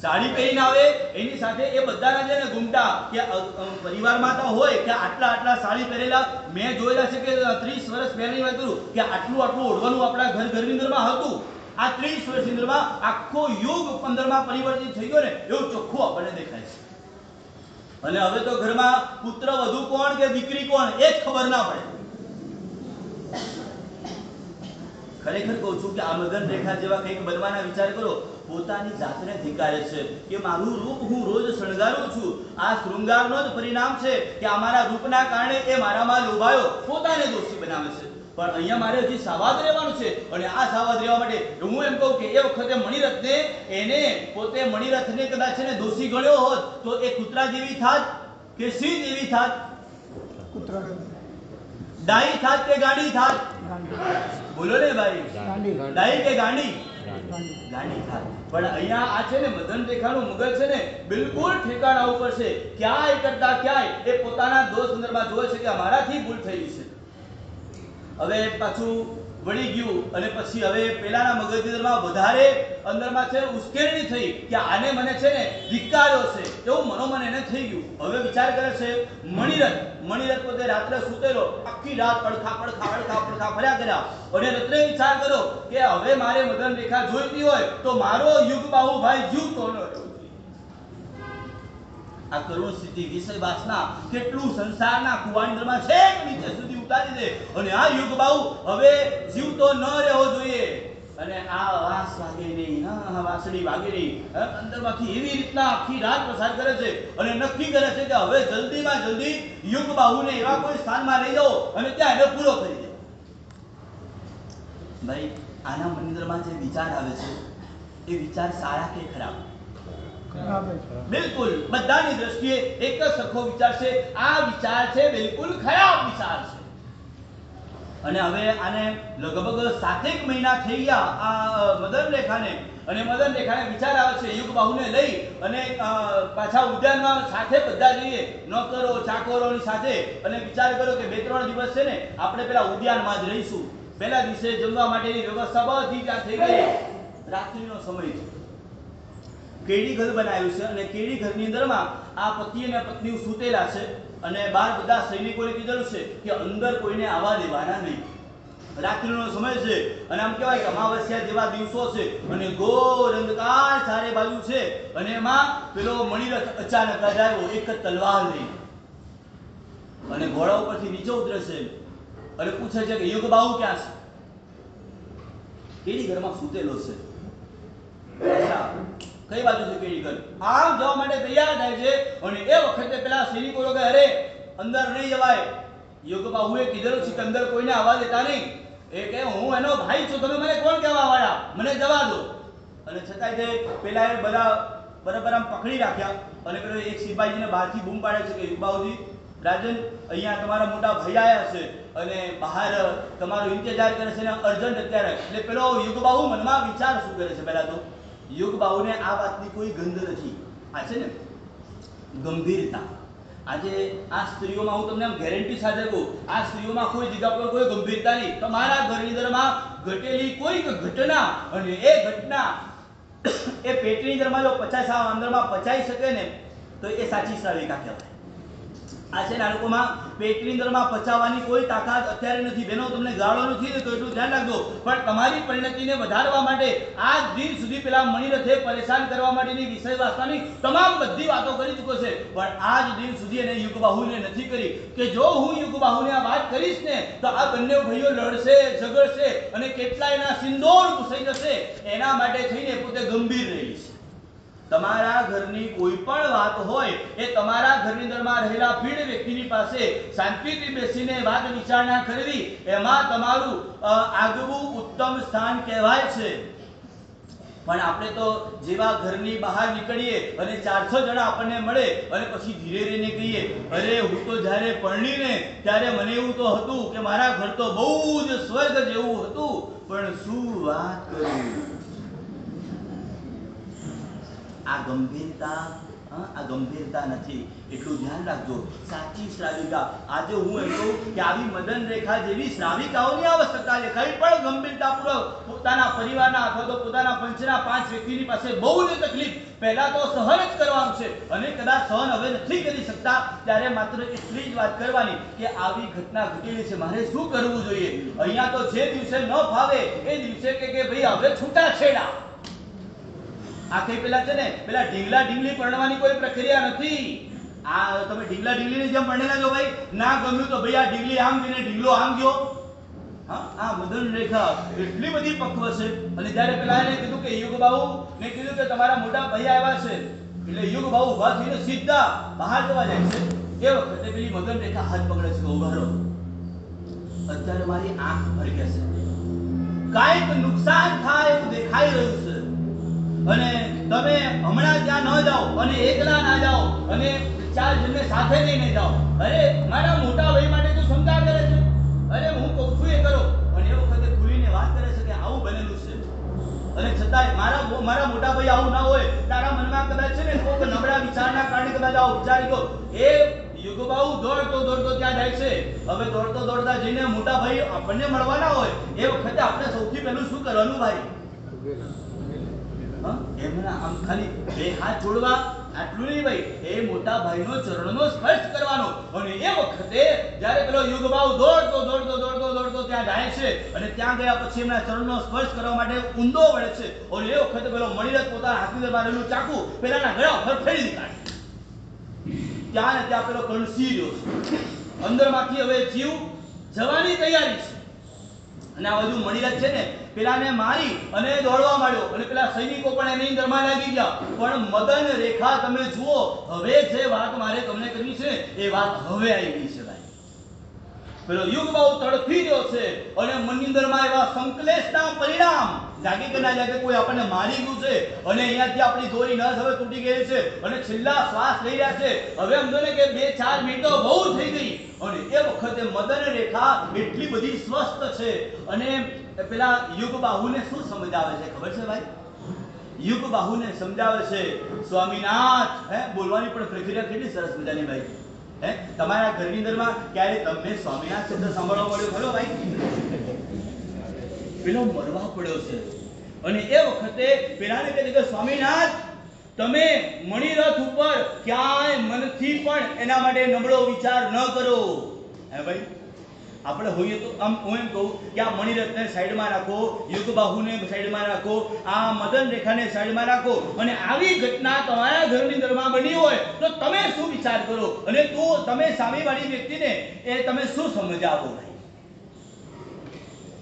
Speaker 1: સાડી પહેરીને આવે એની સાથે એ બધાના છે ને ઘૂમટા કે પરિવારમાં તો હોય કે આટલા સાડી પહેરેલા મેં જોયેલા છે કે 30 વર્ષ પહેલાની વાત કરું કે આટલું ઓઢવાનું આપણા ઘરની અંદરમાં હતું. આ 30 વર્ષની અંદરમાં આખો યુગ 15માં પરિવર્તિત થઈ ગયો ને એવું ચોખ્ખું આપણને દેખાય છે. અને હવે તો ઘરમાં પુત્ર વધુ કોણ કે દીકરી કોણ એ જ ખબર ના પડે. ખરેખર કહું છું કે આ મદન રેખા જેવા કંઈક બનવાના વિચાર કરો, પોતાની જાતને ધિક્કારે છે કે મારું રૂપ હું રોજ શણગારું છું. આ શૃંગારનો જ પરિણામ છે કે અમારા રૂપના કારણે એ મારામાં લોભાયો, પોતાને દોષી બનાવે છે. પણ અહીંયા મારે હજી સાવધ રહેવાનું છે. અને આ સાવધ રહેવા માટે હું એમ કહું કે એ વખતે મણિરથને એને પોતે મણિરથને કદાચ એને દોષી ગણ્યો હોત તો એ કૂતરા જેવી થાત કે સિંહ જેવી થાત?
Speaker 2: કૂતરા
Speaker 1: ડાઈ થાત કે ગાંડી થાત? બોલો ને ભાઈ, ડાઈ કે ગાંડી? ગાંડી થાત. પણ અહીંયા આ છે ને મદન રેખાનું મગજ છે ને બિલકુલ ઠેકાણા ઉપર છે. ક્યાંય કરતા ક્યાંય એ પોતાના દોષ સંદર્ભમાં જોવે છે કે અમારાથી ભૂલ થઈ છે. હવે પાછું વળી ગયું અને પછી હવે પેલાના મગજની અંદરમાં વધારે અંદરમાં છે ઉશ્કેરણી થઈ કે આને મને છે ને ધિક્કાર્યો છે એવું મનોમન એને થઈ ગયું. હવે વિચાર કરે છે મણિરથ પોતે રાત્રે સૂતેલો, આખી રાત પડખા ફર્યા કર્યા. અને રાત્રે વિચાર કર્યો કે હવે મારે મદન રેખા જોઈતી હોય તો મારો યુગ બાહુભાઈ જીવતો ન રહ્યો. આ કરુણ સ્થિતિ વિષય વાસના કેટલું સંસારના કુવાંડરમાં છે નીચે સુધી ઉતારી દે. અને આ યુગ બાહુ હવે જીવતો ન રહેવો જોઈએ. અને આ વાસ વાગે નહીં, વાસળી વાગે નહીં, અંદરમાંથી એવી રીતના આખી રાત પસાર કરે છે અને નક્કી કરે છે કે હવે જલ્દીમાં જલ્દી યુગ બાહુને એવા કોઈ સ્થાનમાં લઈ જાઓ અને ત્યાં એને પૂરો કરી દે. ભાઈ આના મંદિરમાં જે વિચાર આવે છે એ વિચાર સારા કે ખરાબ? બિલકુલ બધાની દ્રષ્ટિએ એક જ સરખો વિચાર છે. આ વિચાર છે બિલકુલ ખરાબ વિચાર છે. અને હવે આને લગભગ 7 મહિના થઈ ગયા આ મદન રેખાને. અને મદન રેખાને વિચાર આવે છે યુગ બાહુને લઈ અને પાછા ઉદ્યાનમાં સાથે બધા જઈએ, નોકરો ચાકરોની સાથે. અને વિચાર કરો કે 2-3 દિવસ છે ને આપણે પેલા ઉદ્યાનમાં જ રહીશું. પહેલા દિવસે જમવા માટેની વ્યવસ્થા બધી ત્યાં થઈ ગઈ. રાત્રિનો સમય છે. કેડી ઘર બનાવ્યું છે અને કેડી ઘરની અંદરમાં આ પતિ અને પત્ની સૂતેલા છે. અને બહાર બધા સૈનિકોને કીધેલું છે કે અંદર કોઈને આવવા દેવાના નહીં. રાત્રિનો સમય છે અને આમ કહેવાય કે અમાવસ્યા જેવા દિવસો છે અને ઘોર અંધકાર ચારે બાજુ છે. અને એમાં પેલો મણિરથ અચાનક જ આવ્યો એક તલવાર લઈને અને ઘોડા ઉપરથી નીચે ઉતરે છે અને પૂછે છે કે યુગ બાહુ ક્યાં છે? કેડી ઘરમાં સૂતેલો છે. કઈ બાજુ છે કેડી ઘર? આમ જવા માટે તૈયાર થાય છે અને એ વખતે પેલા સૈનિકો કે અરે અંદર નહીં જવાય. યુગ બાહુએ કીધેલું છે કે અંદર કોઈને આવવા દેતા નહીં. એ કે હું એનો ભાઈ છું, તમે મને કોણ કહેવા વાળા? મને જવા દો. અને છતાંય તે પેલા એ બધા બરાબર આમ પકડી રાખ્યા. અને પેલો એક સિપાહીને બહારથી બૂમ પાડે છે કે યુગ બાહુજી, રાજન અહીંયા તમારા મોટા ભાઈ આવ્યા છે અને બહાર તમારો ઇંતજાર કરે છે ને અર્જન્ટ અત્યારે. એટલે પેલો યુગ બાહુ મનમાં વિચાર શું કરે છે? પહેલા તો યુગ બાહુને આ વાતની કોઈ ગંધ નથી. આ છે ને ગંભીરતા. આજે આ સ્ત્રીઓમાં હું તમને ગેરંટી સાથે કહું, આ સ્ત્રીઓમાં કોઈ જગ્યા પર કોઈ ગંભીરતા નહીં. તમારા ઘરની અંદરમાં ઘટેલી કોઈક ઘટના અને એ ઘટના એ પેટની અંદરમાં જો અંદરમાં પચાઈ શકે ને તો એ સાચી શ્રાવિકા કહેવાય. આ છે ને આ લોકોમાં પેટની અંદરમાં પચાવવાની કોઈ તાકાત અત્યારે નથી. બેનો તમને ગાળો નથી તો એટલું ધ્યાન રાખજો. પણ તમારી પરિણતિને વધારવા માટે આજ દિન સુધી પેલા મણિરથે પરેશાન કરવા માટેની વિષય વાસનાની તમામ બધી વાતો કરી ચૂક્યો છે. પણ આજ દિન સુધી એને યુગ બાહુને નથી કરી કે જો હું યુગ બાહુને આ વાત કરીશ ને તો આ બંને ભાઈઓ લડશે, ઝઘડશે અને કેટલાય એના સિંદોર ઘૂસાઈ જશે. એના માટે થઈને પોતે ગંભીર રહી છે. તમારા ઘરની કોઈ પણ વાત હોય એ તમારા ઘરની અંદરમાં રહેલા પીડ વ્યક્તિની પાસે શાંતિથી બેસીને વાત વિચારણા કરવી એમાં તમારું આગવું ઉત્તમ સ્થાન કહેવાય છે. પણ આપણે તો જેવા ઘરની બહાર નીકળીએ અને 400 જણા આપણને મળે અને પછી ધીરે રહીને કહીએ અરે હું તો જ્યારે પરણીને ત્યારે મને એવું તો હતું કે મારા ઘર તો બહુ જ સ્વર્ગ જેવું હતું, પણ શું વાત કરું. આ ગંભીરતા હા, આ ગંભીરતા નથી, એટલું ધ્યાન રાખજો. સાચી શ્રાવિકા, આજે હું એમ કહું કે આવી મદન રેખા જેવી શ્રાવિકાઓની આવશ્યકતા છે. કઈ પણ ગંભીરતાપૂર્વક પોતાના પરિવારના અથવા તો પોતાના પંચના 5 વ્યક્તિની પાસે બહુ જ તકલીફ પહેલા તો સહન જ કરવાનું છે, અને કદાચ સહન હવે નથી કરી શકતા ત્યારે માત્ર એટલી જ વાત કરવાની કે આવી ઘટના ઘટેલી છે, મારે શું કરવું જોઈએ. અહીંયા તો જે દિવસે ન ફાવે એ દિવસે કે ભાઈ હવે છૂટાછેડા. આ કઈ પેલા છે ને પેલા ઢીંગલા ઢીંગલી પરણવાની કોઈ પ્રક્રિયા નથી. આ તમે ઢીંગલા ઢીંગલીની જેમ પરણેલા છો ભાઈ, ના ગમ્યું તો ભાઈ આ ઢીંગલી આમ ગઈ ને ઢીંગલો આમ ગયો. હા, આ મદન રેખા એટલી બધી પક્વ છે. અને જ્યારે પેલા એને કીધું કે યુગબાહુ ને કીધું કે તમારા મોટા ભાઈ આવ્યા છે, એટલે યુગબાહુ ઊભા થઈને સીધા બહાર જવા જાય છે. એ વખતે પેલી મદન રેખા હાથ પકડે છે, ઊભા રહો, અત્યારે મારી આંખ ભરકે છે, કાંઈક નુકસાન થાય એવું દેખાઈ રહ્યું છે, અને તમે હમણાં ત્યાં ન જાઓ અને એકલા ના જાઓ અને 4 જણને સાથે લઈને જાઓ. અરે મારા મોટા ભાઈ માટે તું શંકા કરે છે? અરે હું કહું છું એ કરો. અને એ વખતે ખુલીને વાત કરે છે કે આવું બનેલું છે, અને છતાંય મારા મોટા ભાઈ આવું ના હોય, તારા મનમાં કદાચ છે ને કોઈક નબળા વિચારના કારણે કદાચ આવું વિચારી ગયો. એ યુગબાહુ દોડતો ત્યાં જાય છે. હવે દોડતા જઈને મોટા ભાઈ આપણને મળવાના હોય, એ વખતે આપણે સૌથી પહેલું શું કરવાનું ભાઈ? એમના આમ ખાલી 2 હાથ જોડવા, આટલું નહીં ભાઈ, એ મોટા ભાઈનો ચરણનો સ્પર્શ કરવાનો. અને એ વખતે જ્યારે પેલો યુગબાહુ દોડતો ત્યાં જાય છે, અને ત્યાં ગયા પછી એમના ચરણનો સ્પર્શ કરવા માટે ઊંધો વળે છે, અને એ વખતે પેલો મણિરથ પોતાના હાથની અંદર મારેલું ચાકુ પેલાના ગળા ઉપર ફેરી કાઢે. ત્યાં ને ત્યાં પેલો કણસી રહ્યો છે, અંદરમાંથી હવે જીવ જવાની તૈયારી છે. અને આ બધું મણિરથ છે ને પેલાને મારી અને દોડવા માંડ્યો, અને પેલા સૈનિકો પણ એની અંદરમાં લાગી ગયા. પણ મદન રેખા તમે જુઓ, હવે જે વાત મારે તમને કરવી છે એ વાત હવે આવી છે ભાઈ. પેલો યુગબાહુ તડફી રહ્યો છે, અને મનની અંદરમાં એવા સંકલેશના પરિણામ જાગે કે ના જાગે, કોઈ આપણને મારી ગયું છે, અને અહીંયાથી આપણી દોરી નસ હવે તૂટી ગઈ છે, અને છેલ્લા શ્વાસ લઈ રહ્યા છે. હવે સમજો ને કે 2-4 મિનિટો બહુ થઈ ગઈ. અને એ વખતે મદન રેખા એટલી બધી સ્વસ્થ છે, અને પેલા યુગબાહુને શું સમજાવે છે ખબર છે ભાઈ? યુગબાહુને સમજાવે છે, સ્વામીનાથ, બોલવાની પણ પ્રક્રિયા કેટલી સરસ મજાની ભાઈ. તમારા ઘરની અંદરમાં ક્યારે તમને સ્વામીનાથ શબ્દ સાંભળવા મળ્યો ખરો ભાઈ? પેલો મરવા પડ્યો છે, અને એ વખતે પેલાને કહે છે કે સ્વામીનાથ, તમે મણિરથ ઉપર ક્યાંય મનથી પણ એના માટે નબળો વિચાર ન કરો. હે ભાઈ, આપણે હોઈએ તો આમ હું એમ કહું કે આ મણિરથને સાઈડમાં રાખો, યુગબાહુને સાઈડમાં રાખો, આ મદન રેખાને સાઈડમાં રાખો, અને આવી ઘટના તમારા ઘરની અંદરમાં બની હોય તો તમે શું વિચાર કરો, અને તમે સામેવાળી વ્યક્તિને એ તમે શું સમજાવો ભાઈ?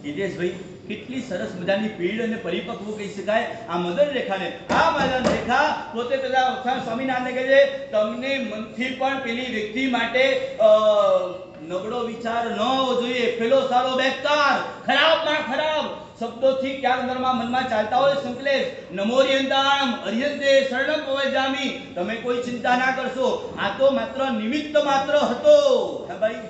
Speaker 1: હિતેશભાઈ, કેટલી સરસ મજાની પીડ અને પરિપક્વ કહી શકાય આ મદન રેખાને. આ મદન રેખા પોતે પેલા સ્વામિનારાયણને કહે છે, તમને મનથી પણ પેલી વ્યક્તિ માટે નબળો વિચાર ન હોવો જોઈએ. પેલો સારો બેકાર, ખરાબમાં ખરાબ શબ્દોથી ક્યાં અંદરમાં મનમાં ચાલતા હોય સંકલેશ, નમોરિયંતામ અરિયંતે શરણમ પવજામી, તમે કોઈ ચિંતા ના કરશો, આ તો માત્ર નિમિત્ત માત્ર હતો. હે ભાઈ,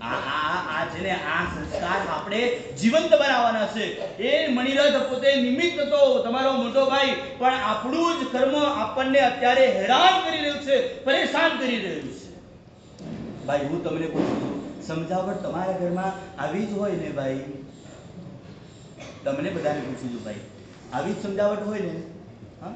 Speaker 1: આ જેને આ સંસ્કાર આપણે જીવંત બનાવવાના છે. એ મણિરથ પોતે નિમિત્ત હતો, તમારો મોટો ભાઈ, પણ આપણું જ કર્મ આપણને અત્યારે હેરાન કરી રહ્યું છે, પરેશાન કરી રહ્યું છે. ભાઈ હું તમને પૂછું છું, સમજાવટ તમારા ઘરમાં આવી જ હોય ને ભાઈ? તમને બધાને પૂછું છું ભાઈ, આવી જ સમજાવટ હોય ને? હા,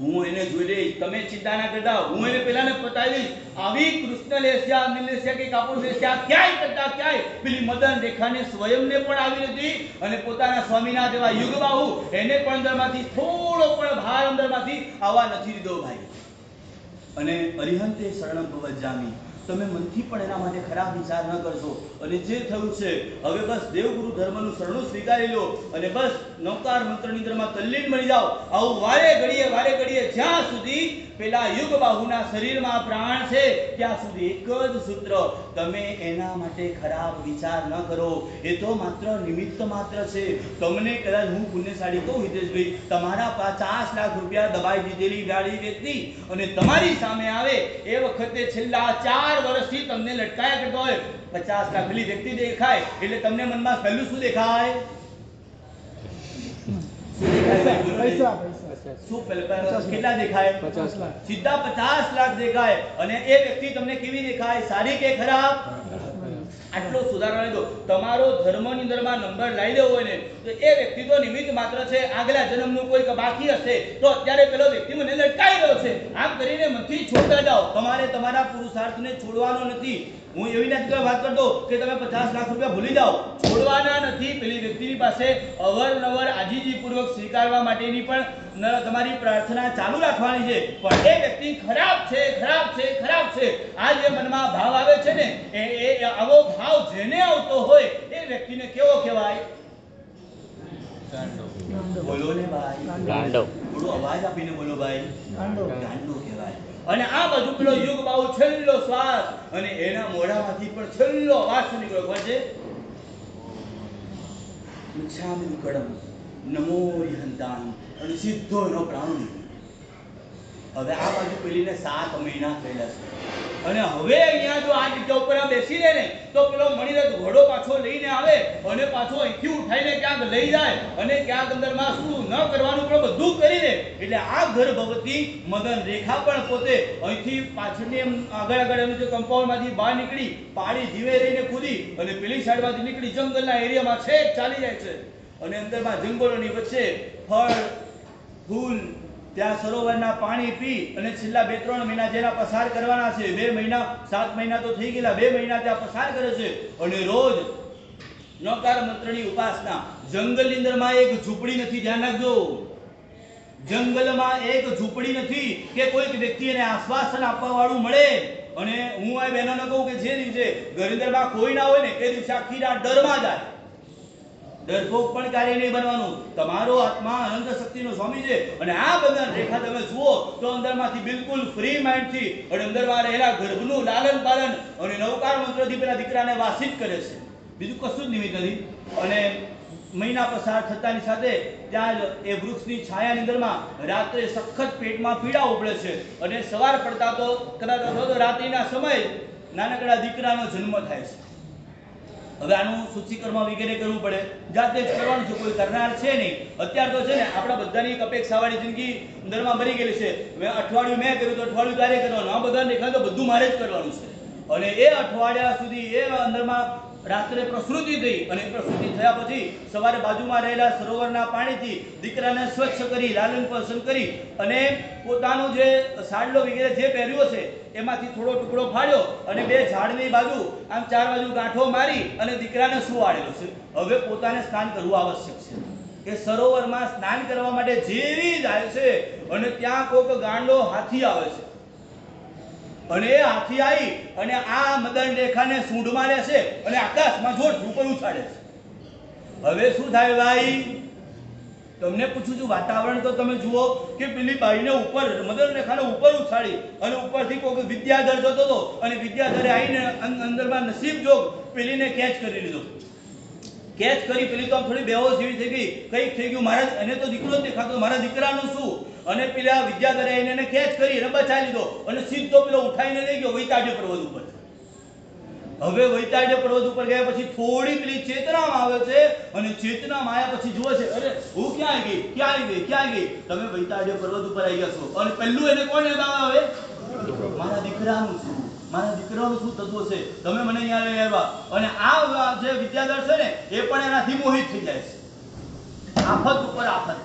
Speaker 1: હું એને જોઈ લઈશ, તમે ચિંતા ના કરતા, હું એને પેલાને પતાવીશ. આવી કૃષ્ણ લેસ્યા, નીલેસ્યા કે કાપુર લેસ્યા ક્યાંય કરતા ક્યાંય પેલી મદન રેખાને સ્વયંને પણ આવી નથી, અને પોતાના સ્વામીના જેવા યુગબાહુ એને પણ અંદરમાંથી થોડો પણ ભાર અંદરમાંથી આવવા નથી દીધો ભાઈ. અને અરિહંતે શરણમ ભવજામી, તમે મનથી પણ એના માટે ખરાબ વિચાર ન કરશો. અને જે થયું છે હવે બસ દેવગુરુ ધર્મનું શરણું સ્વીકારી લો, અને બસ નવકાર મંત્રની અંદરમાં તલ્લીન મળી જાઓ. આવું વારે ઘડીએ જ્યાં સુધી પેલા યુગબાહુના શરીરમાં પ્રાણ છે ત્યાં સુધી એક જ સૂત્ર, તમે એના માટે ખરાબ વિચાર ન કરો. એ તો માત્ર નિમિત્ત માત્ર છે. તમને કદાચ હું પુણ્યશાળી કહું હિતેશભાઈ, તમારા 50 લાખ રૂપિયા દબાઈ દીધેલી ગાડી વ્યક્તિ અને તમારી સામે આવે એ વખતે છેલ્લા 4 વર્ષથી તમને લટકાયા કરતો હોય, 50 લાખ પેલી વ્યક્તિ દેખાય એટલે તમને મનમાં પહેલું શું દેખાય? શું કેટલા દેખાય?
Speaker 2: 50 લાખ.
Speaker 1: સીધા 50 લાખ દેખાય. અને એ વ્યક્તિ તમને કેવી દેખાય? સારી કે ખરાબ? આટલો સુધારો લીધો. તમારો ધર્મની અંદરમાં નંબર લાવી દેવો હોય ને તો એ વ્યક્તિ તો નિમિત્ત માત્ર છે. આગલા જન્મનું કોઈ બાકી હશે તો અત્યારે પેલો વ્યક્તિ મને લટકાઈ રહ્યો છે. આમ કરીને મનથી છોડતા જાઓ. તમારે તમારા પુરુષાર્થને છોડવાનો નથી. હું એવી નથી વાત કરતો કે તમે 50 લાખ રૂપિયા ભૂલી જાઓ. છોડવાના નથી. પેલી વ્યક્તિની પાસે અવરનવર આજીજીપૂર્વક સ્વીકારવા માટેની પણ તમારી પ્રાર્થના ચાલુ રાખવાની છે. પણ એ વ્યક્તિ ખરાબ છે, ખરાબ છે, ખરાબ છે, આ જે મનમાં ભાવ આવે છે ને એ આવો ભાવ જેને આવતો હોય એ વ્યક્તિને કેવો કહેવાય? બોલો ને ભાઈ.
Speaker 2: ગાંડો.
Speaker 1: થોડો અવાજ આપીને બોલો ભાઈ. ગાંડો કહેવાય. અને આ બાજુ પેલો યુગ બાહુ છેલ્લો શ્વાસ અને એના મોઢામાંથી પણ છેલ્લો અવાજ નીકળ્યો ખબર છે? મિચ્છામિ કડમ નમો યહંતાન અને સીધો એનો પ્રાણ નીકળ્યો. હવે આ બાજુ પેલીને 7 મહિના થયેલા છે. અને હવે અહીંયા જો આ જગ્યા ઉપર બેસી રહે ને તો પેલો મણિરથ ઘોડો પાછો લઈને આવે અને પાછો અહીંથી ઉઠાઈને ક્યાંક લઈ જાય અને ક્યાંક અંદરમાં શું ન કરવાનું પણ બધું કરી દે. એટલે આ ગર્ભવતી મદન રેખા પણ પોતે અહીંથી પાછળની આગળ એનું જે કમ્પાઉન્ડમાંથી બહાર નીકળી પાડી જીવે રહીને કૂદી અને પેલી સાઈડમાંથી નીકળી જંગલના એરિયામાં છેક ચાલી જાય છે. અને અંદરમાં જંગલોની વચ્ચે ફળ ફૂલ ત્યાં સરોવરના પાણી પી અને છેલ્લા 2-3 મહિના જેના પસાર કરવાના છે. 2 મહિના 7 મહિના તો થઈ ગયેલા. 2 મહિના ત્યાં પસાર કરે છે. અને રોજ નકાર મંત્રની ઉપાસના. જંગલની અંદરમાં એક ઝૂંપડી નથી, ધ્યાન રાખજો. જંગલમાં એક ઝૂંપડી નથી કે કોઈક વ્યક્તિને આશ્વાસન આપવા વાળું મળે. અને હું આ બહેનોને કહું કે જે દિવસે ઘરની અંદરમાં કોઈ ના હોય ને તે દિવસે આખી રાત ડરમાં જાય. ડરપોક પણ કાર્ય નહીં બનવાનું. તમારો આત્મા અનંત શક્તિનો સ્વામી છે. અને આ બંધન રેખા તમે જુઓ તો અંદરમાંથી બિલકુલ ફ્રી માઇન્ડથી અને અંદરમાં રહેલા ગર્ભનું લાલન પાલન અને નવકાર મંત્રથી પેલા દીકરાને વાસિત કરે છે. બીજું કશું જ નિમિત્ત નથી. અને મહિના પસાર થતાની સાથે ત્યાં જ એ વૃક્ષની છાયાની અંદરમાં રાત્રે સખત પેટમાં પીડા ઉપડે છે. અને સવાર પડતા તો કદાચ રાત્રિના સમયે નાનકડા દીકરાનો જન્મ થાય છે. હવે આનું સૂચિકર્મ વગેરે કરવું પડે. જાતે જ કરવાનું છે, કોઈ કરનાર છે નહીં. અત્યારે તો છે ને આપણા બધાની એક અપેક્ષાવાળી જિંદગી અંદરમાં ભરી ગયેલી છે. અઠવાડિયું મેં કર્યું તો અઠવાડિયું તારે કરવાનું. આ બધાને દેખાય તો બધું મારે જ કરવાનું છે. અને એ અઠવાડિયા સુધી એ અંદરમાં રાત્રે પ્રસૃતિ થઈ અને પ્રસૃતિ થયા પછી સવારે બાજુમાં રહેલા સરોવરના પાણીથી દીકરાને સ્વચ્છ કરી લાલન પાલન કરી અને પોતાનો જે સાડલો વગેરે જે પહેર્યો છે એમાંથી થોડો ટુકડો ફાડ્યો અને 2 ઝાડની બાજુ આમ 4 બાજુ ગાંઠો મારી અને દીકરાને સુવાડેલો છે. હવે પોતાને સ્નાન કરવું આવશ્યક છે. કે સરોવરમાં સ્નાન કરવા માટે જેવી જાય છે અને ત્યાં કોઈક ગાંડો હાથી આવે છે. અને એ હાથી આવી અને આ મદન રેખાને સૂંઢમાં લે છે અને આકાશમાં જોર ઉપર ઉછાળે છે. હવે શું થાય ભાઈ? તમને પૂછું છું, વાતાવરણ તો તમે જુઓ કે પેલી બાઈને ઉપર મદન રેખાને ઉપર ઉછાળી અને ઉપરથી કોઈ વિદ્યાધર જતો હતો અને વિદ્યાધરે આવીને અંદરમાં નસીબ જોગ પેલીને કેચ કરી લીધો. કેચ કરી પેલી તો થોડી બેહોશ જેવી થઈ ગઈ. કંઈક થઈ ગયું મારા, એને તો દીકરો જ દેખાતો, મારા દીકરાનું શું? અને પેલા વિદ્યાધરે એને કેચ કરી અને બચાવી લીધો અને સીધો પેલો ઉઠાઈને લઈ ગયો વૈતાડ્ય પર્વત ઉપર. હવે વૈતાડ્ય પર્વત ઉપર ગયા પછી થોડી પેલી ચેતનામાં આવે છે અને ચેતનામાં આવ્યા પછી જુએ છે, અરે હું ક્યાં આવી ગઈ, ક્યાં આવી ગઈ, ક્યાં આવી ગઈ? તમે વૈતાડ્ય પર્વત ઉપર આવી ગયા છો અને પહેલું એને કોણ યાદ આવે? મારા દીકરાનું શું, મારા દીકરાનું શું તત્વ છે? તમે મને અહીંયા લઈ આવ્યા. અને આ જે વિદ્યાધર છે ને એ પણ એનાથી મોહિત થઈ જાય છે. આફત ઉપર આફત.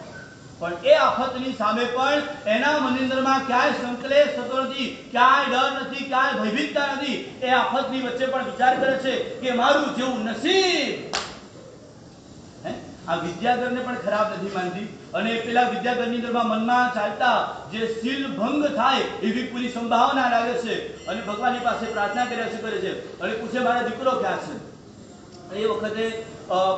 Speaker 1: પણ એ આફતની સામે પણ એના મનની અંદરમાં ક્યાંય સંકલેશ થતો નથી, ક્યાંય ડર નથી, ક્યાંય ભયભીતતા નથી. એ આફતની વચ્ચે પણ વિચાર કરે છે કે મારું જેવું નસીબ. આ વિદ્યાધરને પણ ખરાબ નથી માનતી. અને પેલા વિદ્યાધરની અંદરમાં મનમાં ચાલતા જે શીલ ભંગ થાય એવી પૂરી સંભાવના લાગે છે અને ભગવાનની પાસે પ્રાર્થના કરે છે અને પૂછે મારા દીકરો ક્યાં છે? એ વખતે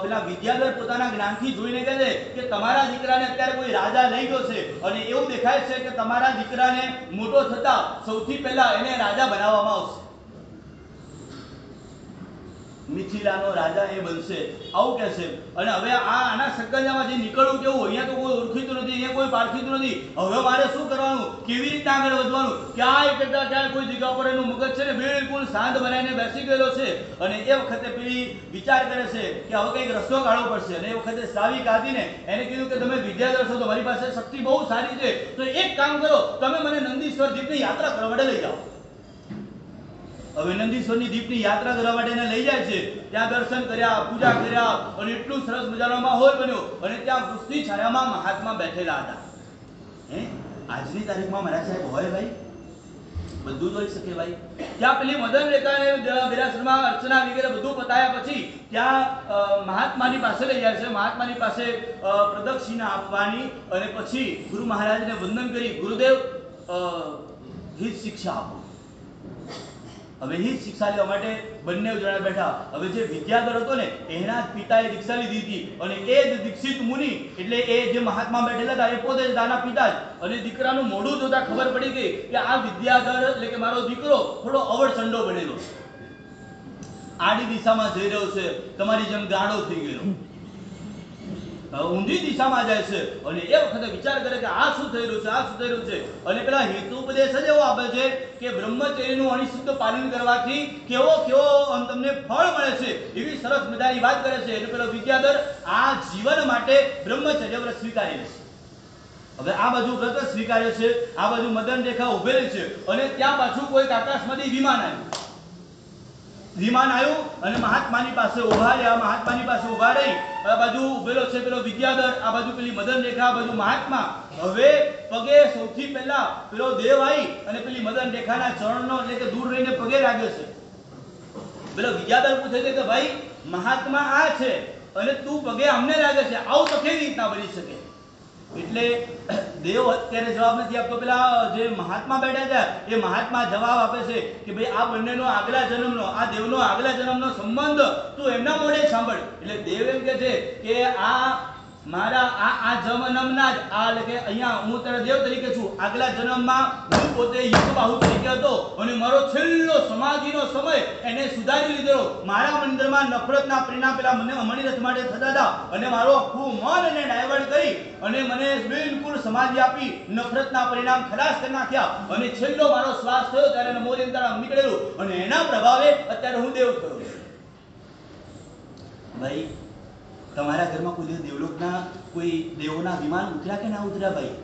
Speaker 1: પેલા વિદ્યાધર પોતાના જ્ઞાનથી જોઈને કહે છે કે તમારા દીકરાને અત્યારે કોઈ રાજા લઈ ગયો છે અને એવું દેખાય છે કે તમારા દીકરાને મોટો થતા સૌથી પહેલા એને રાજા બનાવવામાં આવશે. મિથિલાનો રાજા એ બનશે, આવું કહે છે. અને હવે આના સકંજામાંથી નીકળવું કેવું? અહીંયા તો કોઈ ઓળખીતું નથી, અહીંયા કોઈ પારખીતું નથી. હવે મારે શું કરવાનું? કેવી રીતના આગળ વધવાનું? ક્યાંય કરતા ક્યાંય કોઈ જગ્યા પર એનું મગજ છે ને બિલકુલ શાંત બનાવીને બેસી ગયેલો છે. અને એ વખતે પેલી વિચાર કરે છે કે હવે કંઈક રસ્તો કાઢવો પડશે. અને એ વખતે શ્રાવિક હતી ને એને કીધું કે તમે વિદ્યાધર છો, તો મારી પાસે શક્તિ બહુ સારી છે, તો એક કામ કરો, તમે મને નંદીશ્વર દીપની યાત્રા કરવા માટે લઈ જાઓ. હવે નંદીશ્વરની દીપની યાત્રા કરવા માટે એને લઈ જાય છે. ત્યાં દર્શન કર્યા, પૂજા કર્યા અને એટલું સરસ મજાનો માહોલ બન્યો. અને ત્યાં વૃક્ષની છાયામાં મહાત્મા બેઠેલા હતા. આજની તારીખમાં મારા સાહેબ હોય ભાઈ? બધું જોઈ શકે ભાઈ. ત્યાં પેલી મદન રેખાને દેરાસરમાં અર્ચના વગેરે બધું પતાયા પછી ત્યાં મહાત્માની પાસે લઈ જાય છે. મહાત્માની પાસે પ્રદક્ષિણા આપવાની અને પછી ગુરુ મહારાજને વંદન કરી, ગુરુદેવ હિત શિક્ષા આપો. હવે હિત શિક્ષા લેવા માટે બંને જણા બેઠા. હવે જે વિદ્યાધર હતો ને એના પિતાએ દીક્ષા લીધી હતી અને એ જ દીક્ષિત મુનિ એટલે એ જે મહાત્મા બેઠેલા હતા એ પોતે જ દાના પિતા જ. અને દીકરાનું મોઢું જોતા ખબર પડી ગઈ કે આ વિદ્યાધર એટલે કે મારો દીકરો થોડો અવળચંડો બનેલો છે, આડી દિશામાં જઈ રહ્યો છે, તમારી જેમ ગાંડો થઈ ગયેલો, ઊંધી દિશામાં જાય છે. અને એ વખતે વિચાર કરે કે આ શું થઈ રહ્યું છે, આ શું થઈ રહ્યું છે. અને પેલા હેતુ ઉપદેશ જ એવો આપે છે કે બ્રહ્મચર્યનું અનિષિદ્ધ પાલન કરવાથી કેવો તમને ફળ મળે છે, એવી સરસ મજાની વાત કરે છે. એટલે પેલો વિદ્યાધર આ જીવન માટે બ્રહ્મચર્ય વ્રત સ્વીકારી લે છે. હવે આ બાજુ વ્રત સ્વીકાર્યો છે, આ બાજુ મદન રેખા ઉભેલી છે. અને ત્યાં પાછું કોઈ આકાશમાંથી વિમાન આવ્યું અને મહાત્માની પાસે ઉભા રહ્યા. મહાત્માની પાસે ઉભા રહી આ બાજુ ઉભેલો છે પેલો વિદ્યાધર, આ બાજુ પેલી મદન રેખા, આ બાજુ મહાત્મા. હવે પગે સૌથી પહેલા પેલો દેવ આવી અને પેલી મદન રેખાના ચરણનો એટલે કે દૂર રહીને પગે લાગ્યો છે. પેલો વિદ્યાધર પૂછે છે કે ભાઈ મહાત્મા આ છે અને તું પગે અમને લાગે છે, આવું તો કેવી રીતના બની શકે? એટલે દેવ અત્યારે જવાબ નથી આપતો. પેલા જે મહાત્મા બેઠા છે એ મહાત્મા જવાબ આપે છે કે ભાઈ આ બંનેનો આગલા જન્મનો, આ દેવનો આગલા જન્મનો સંબંધ તું એમના મોઢે સાંભળ. એટલે દેવ એમ કે છે કે આ મારા આ જન્મના જ આ એટલે કે અહીંયા હું તારા દેવ તરીકે છું. આગલા જન્મમાં હું પોતે યુગબાહુ તરીકે હતો અને મારો છેલ્લો સમાધિનો સમય એને સુધારી લીધેલો. મારા મંદિરમાં નફરતના પરિણામ પેલા મને મણિરથ માટે થતા હતા અને મારો આખું મન એને ડાયવર્ટ કરી અને મને બિલકુલ સમાધિ આપી, નફરતના પરિણામ ખલાસ કરી નાખ્યા. અને છેલ્લો મારો શ્વાસ થયો ત્યારે મોરિંતાળા નીકળેલું અને એના પ્રભાવે અત્યારે હું દેવ થયો. ભાઈ તમારા ઘરમાં કોઈ દેવલોકના કોઈ દેવોના વિમાન ઉતર્યા કે ના ઉતર્યા ભાઈ?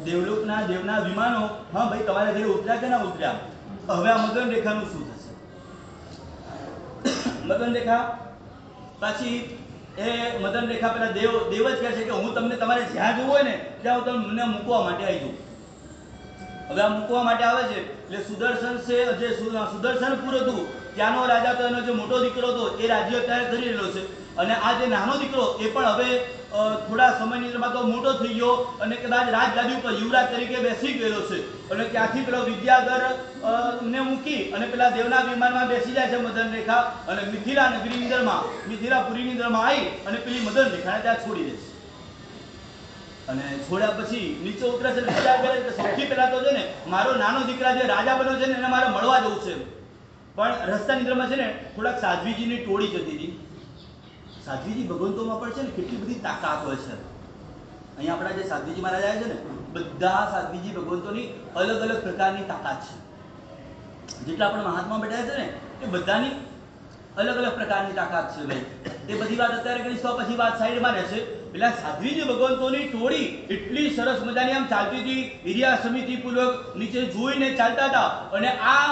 Speaker 1: દેવલોકના દેવના વિમાનો હા ભાઈ તમારા ઘરે ઉતર્યા કે ના ઉતર્યા? હવે આ મદન રેખાનું શું થશે? મદન રેખા પાછી એ મદન રેખા પેલા દેવ જ કહે છે કે હું તમને તમારે જ્યાં જવું હોય ને ત્યાં હું તમને મૂકવા માટે આવી જાઉં. હવે આ મૂકવા માટે આવે છે એટલે સુદર્શન છે, જે સુદર્શનપુર હતું ત્યાંનો રાજા તો એનો જે મોટો દીકરો હતો એ રાજ્ય અત્યારે કરી રહેલો છે. અને આ જે નાનો દીકરો એ પણ હવે થોડા સમયની અંદરમાં તો મોટો થઈ ગયો અને કદાચ રાજગાદી ઉપર યુવરાજ તરીકે બેસી ગયેલો છે. અને ત્યાંથી પેલો વિદ્યાધર ને મૂકી અને પેલા દેવના વિમાનમાં બેસી જાય છે મદન રેખા અને મિથિલા નગરીની અંદરમાં, મિથિલાપુરીની અંદરમાં આવી અને પેલી મદન રેખાને ત્યાં છોડી દે છે. અને છોડ્યા પછી નીચે ઉતરે છે, વિચાર કરે કે સૌથી પહેલા તો છે ને મારો નાનો દીકરા જે રાજા બન્યો છે ને એને મારે મળવા જવું છે. પણ રસ્તાની અંદરમાં છે ને થોડાક સાધ્વીજીની ટોળી જતી હતી. સાધ્વીજી ભગવંતોમાં પણ છે ને કેટલી બધી તાકાત હોય છે. અહીંયા આપણા જે સાધ્વીજી મહારાજ આવ્યા છે ને બધા સાધ્વીજી ભગવંતોની અલગ અલગ પ્રકારની તાકાત છે. જેટલા પણ મહાત્મા બેઠા છે ને એ બધાની અલગ અલગ પ્રકારની તાકાત છે ભાઈ. એ બધી વાત અત્યારે કરીશ તો પછી વાત સાઈડમાં રહેશે. પેલા સાધ્વીજી ભગવંતોની ટોળી એટલી સરસ મજાની આમ ચાલતી હતી, હિરિયા સમિતિ પૂર્વક નીચે જોઈને ચાલતા હતા. અને આ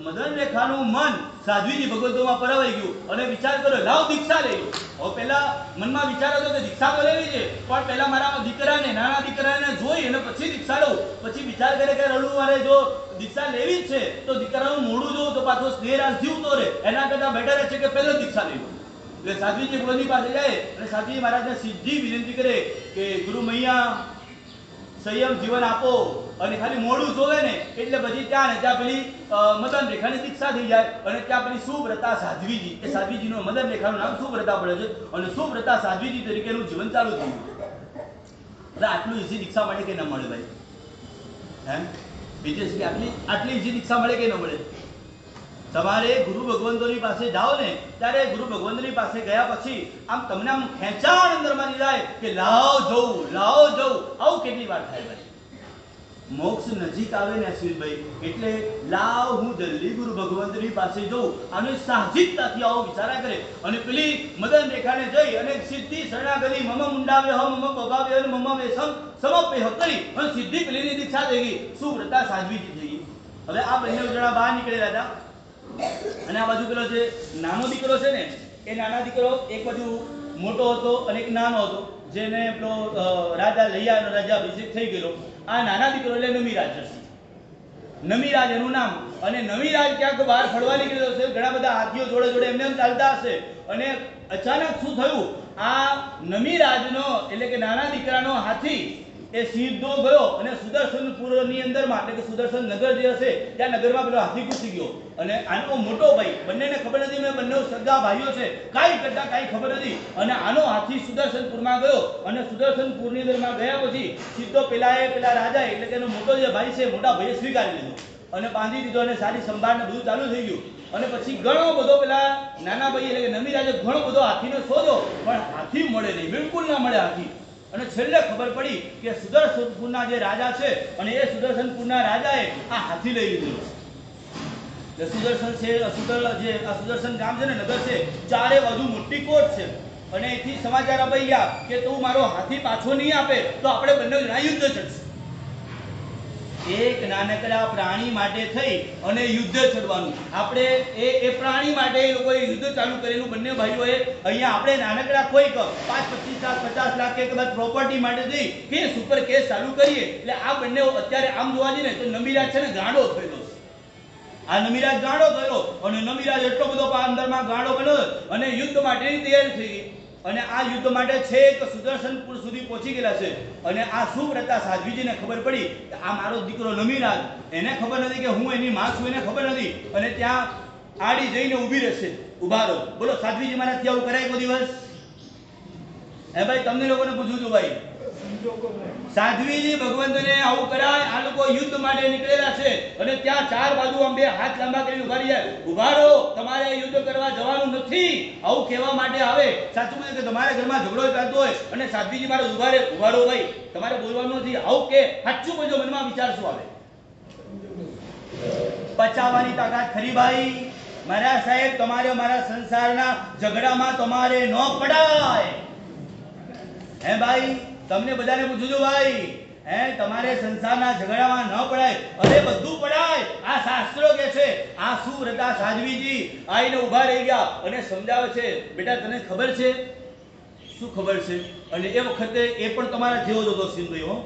Speaker 1: મદન રેખાનું મન સાધ્વીજી ભગવંતોમાં પરવાઈ ગયું અને વિચાર કર્યો લાવ દીક્ષા લઈ લો. હવે પહેલા મનમાં વિચાર હતો કે દીક્ષા તો લેવી છે પણ પહેલા મારા દીકરાને, નાના દીકરાને જોઈ અને પછી દીક્ષા લઉં. પછી વિચાર કરે કે રડું મારે જો દીક્ષા લેવી જ છે તો દીકરાનું મોઢું જોઉં તો પાછો સ્નેહરાજ જીવતો રહે, એના કરતા બેટર છે કે પહેલો દીક્ષા લઈ લો. એટલે સાધ્વીજી ગુરુની પાસે જાય અને સાધ્વીજી મહારાજને સીધી વિનંતી કરે કે ગુરુ મૈયા સંયમ જીવન આપો. અને ખાલી મોડું જોવે ને એટલે પછી ત્યાં ને ત્યાં પેલી મદન રેખાની દીક્ષા થઈ જાય. અને ત્યાં પેલી સુવ્રતા સાધ્વીજી, એ સાધ્વીજીનું મદન રેખાનું નામ સુવ્રતા પડે છે અને સુવ્રતા સાધ્વીજી તરીકેનું જીવન ચાલુ થયું. એટલે આટલું ઈઝી દીક્ષા મળે કે ન મળે ભાઈ? બીજે આટલી ઈઝી દીક્ષા મળે કે ન મળે? તમારે ગુરુ ભગવંતોની પાસે જાઓ ને ત્યારે ગુરુ ભગવંતોની પાસે ગયા પછી આમ તમને આમ ખેંચાણ અંદરમાં જાય કે લાવ જવું આવું કેટલી વાર થાય ભાઈ? મોક્ષ નજીક આવે ને અશ્વિનભાઈ એટલે લાવ હું જલ્દી ગુરુ ભગવંતની પાસે જઉં આનો સાહજિકતાથી આવો વિચારા કરે અને પેલી મદન રેખાને જઈ અને સિદ્ધિ શરણાગતિ મમ મુંડાવે હ મમ પગાવે અને મમ વેસમ સમપેહ કરી અને સિદ્ધિ પેલીની દીક્ષા થઈ ગઈ. સુવ્રતા સાધ્વીજી થઈ ગઈ. હવે આ બંને જણા બહાર નીકળેલા હતા અને આ બાજુ પેલો જે નાનો દીકરો છે ને એ નાના દીકરો એક બાજુ મોટો હતો અને એક નાનો હતો જેને પેલો રાજા લૈયાનો રાજા અભિષેક થઈ ગયેલો. આ નાના દીકરો એટલે નમીરાજ હશે. નમીરાજ એનું નામ. અને નમીરાજ ક્યાંક બહાર ફરવા નીકળેલો છે. ઘણા બધા હાથીઓ જોડે જોડે એમને એમ ચાલતા હશે અને અચાનક શું થયું? આ નમીરાજનો એટલે કે નાના દીકરાનો હાથી એ સીધો ગયો અને સુદર્શનપુરની અંદરમાં એટલે કે સુદર્શન નગર જે હશે ત્યાં નગરમાં પેલો હાથી ઘૂસી ગયો. અને આનો મોટો ભાઈ, બંનેને ખબર નથી મેં બંને સગા ભાઈઓ છે, કાંઈ કરતા કાંઈ ખબર નથી. અને આનો હાથી સુદર્શનપુરમાં ગયો અને સુદર્શનપુરની અંદરમાં ગયા પછી સીધો પેલા રાજા એટલે કે એનો મોટો જે ભાઈ છે મોટા ભાઈએ સ્વીકારી લીધો અને બાંધી દીધો અને સારી સંભાળ ને બધું ચાલુ થઈ ગયું. અને પછી ઘણો બધો પેલા નાના ભાઈ એટલે કે નમીરાજે ઘણો બધો હાથીને શોધ્યો પણ હાથી મળે નહીં, બિલકુલ ના મળે હાથી. અને છેલ્લે ખબર પડી કે સુદર્શનપુરના જે રાજા છે અને એ સુદર્શનપુરના રાજાએ આ હાથી લઈ લીધેલો છે. સુદર્શન છે આ સુદર્શન ગામ છે ને નગર છે, ચારે બાજુ મોટી કોટ છે અને એથી સમાચાર અપાઈ ગયા કે તું મારો હાથી પાછો નહીં આપે તો આપણે બંને જણા યુદ્ધ ચડશે. એક નાનકડા પ્રાણી માટે થઈ અને યુદ્ધ છોડવાનું. આપણે એ પ્રાણી માટે એ લોકોએ યુદ્ધ ચાલુ કરેલું બંને ભાઈઓએ. અહીંયા આપણે નાનકડા કોઈક 5-25 લાખ 50 લાખ કે કદાચ પ્રોપર્ટી માટે જઈ કેસ ઉપર કેસ ચાલુ કરીએ એટલે આ બંને અત્યારે આમ જોવા જઈએ ને તો નમીરાજ છે ને ગાંડો થયેલો છે. આ નમીરાજ ગાંડો થયેલો અને નમીરાજ એટલો બધો અંદરમાં ગાંડો બન્યો અને યુદ્ધ માટેની તૈયારી થઈ ગઈ. અને આ યુદ્ધ માટે છેક સુદર્શનપુર સુધી પહોંચી ગયેલા છે. અને આ સુવ્રતા સાધ્વીજીને ખબર પડી કે આ મારો દીકરો નમીરાજ, એને ખબર નથી કે હું એની માં છું, એને ખબર નથી. અને ત્યાં આડી જઈને ઊભી રહેશે. ઉભા રહો. બોલો સાધ્વીજી મારાથી આવું કરાય કોઈ દિવસ? હે ભાઈ, તમને લોકોને પૂછું છું ભાઈ, સાધ્વીજી ભગવંતને આવું કરાય? આ લોકો યુદ્ધ માટે નીકળેલા છે અને ત્યાં ચાર બાજુ આમ બે હાથ લાંબા કરીને ઉભા રહી જાય. ઉભા રહો, તમારે યુદ્ધ કરવા જવાનું નથી, આવું કહેવા માટે આવે. સાચું બોલે કે તમારા ઘરમાં ઝઘડો ચાલતો હોય અને સાધ્વીજી મારે ઉભા રહો ભાઈ, તમારે બોલવાનું નથી, આવું કે સાચું બોલજો, મનમાં વિચાર શું આવે? પચાવવાની તાકાત ખરી ભાઈ? મારા સાહેબ, તમારે મારા સંસારના ઝઘડામાં તમારે ન પડાય. હે ભાઈ, તમને બધાને પૂછું છું ભાઈ, હે તમારે સંસારના ઝઘડામાં ન પડાય. અરે બધું પડાય. આ શાસ્ત્રો કે છે. આ સુવ્રતા સાધ્વીજી આઈને ઊભા રહી ગયા અને સમજાવે છે, બેટા તને ખબર છે? શું ખબર છે? અને એ વખતે એ પણ તમારા જેવો જ હતો સિંધુ. હો,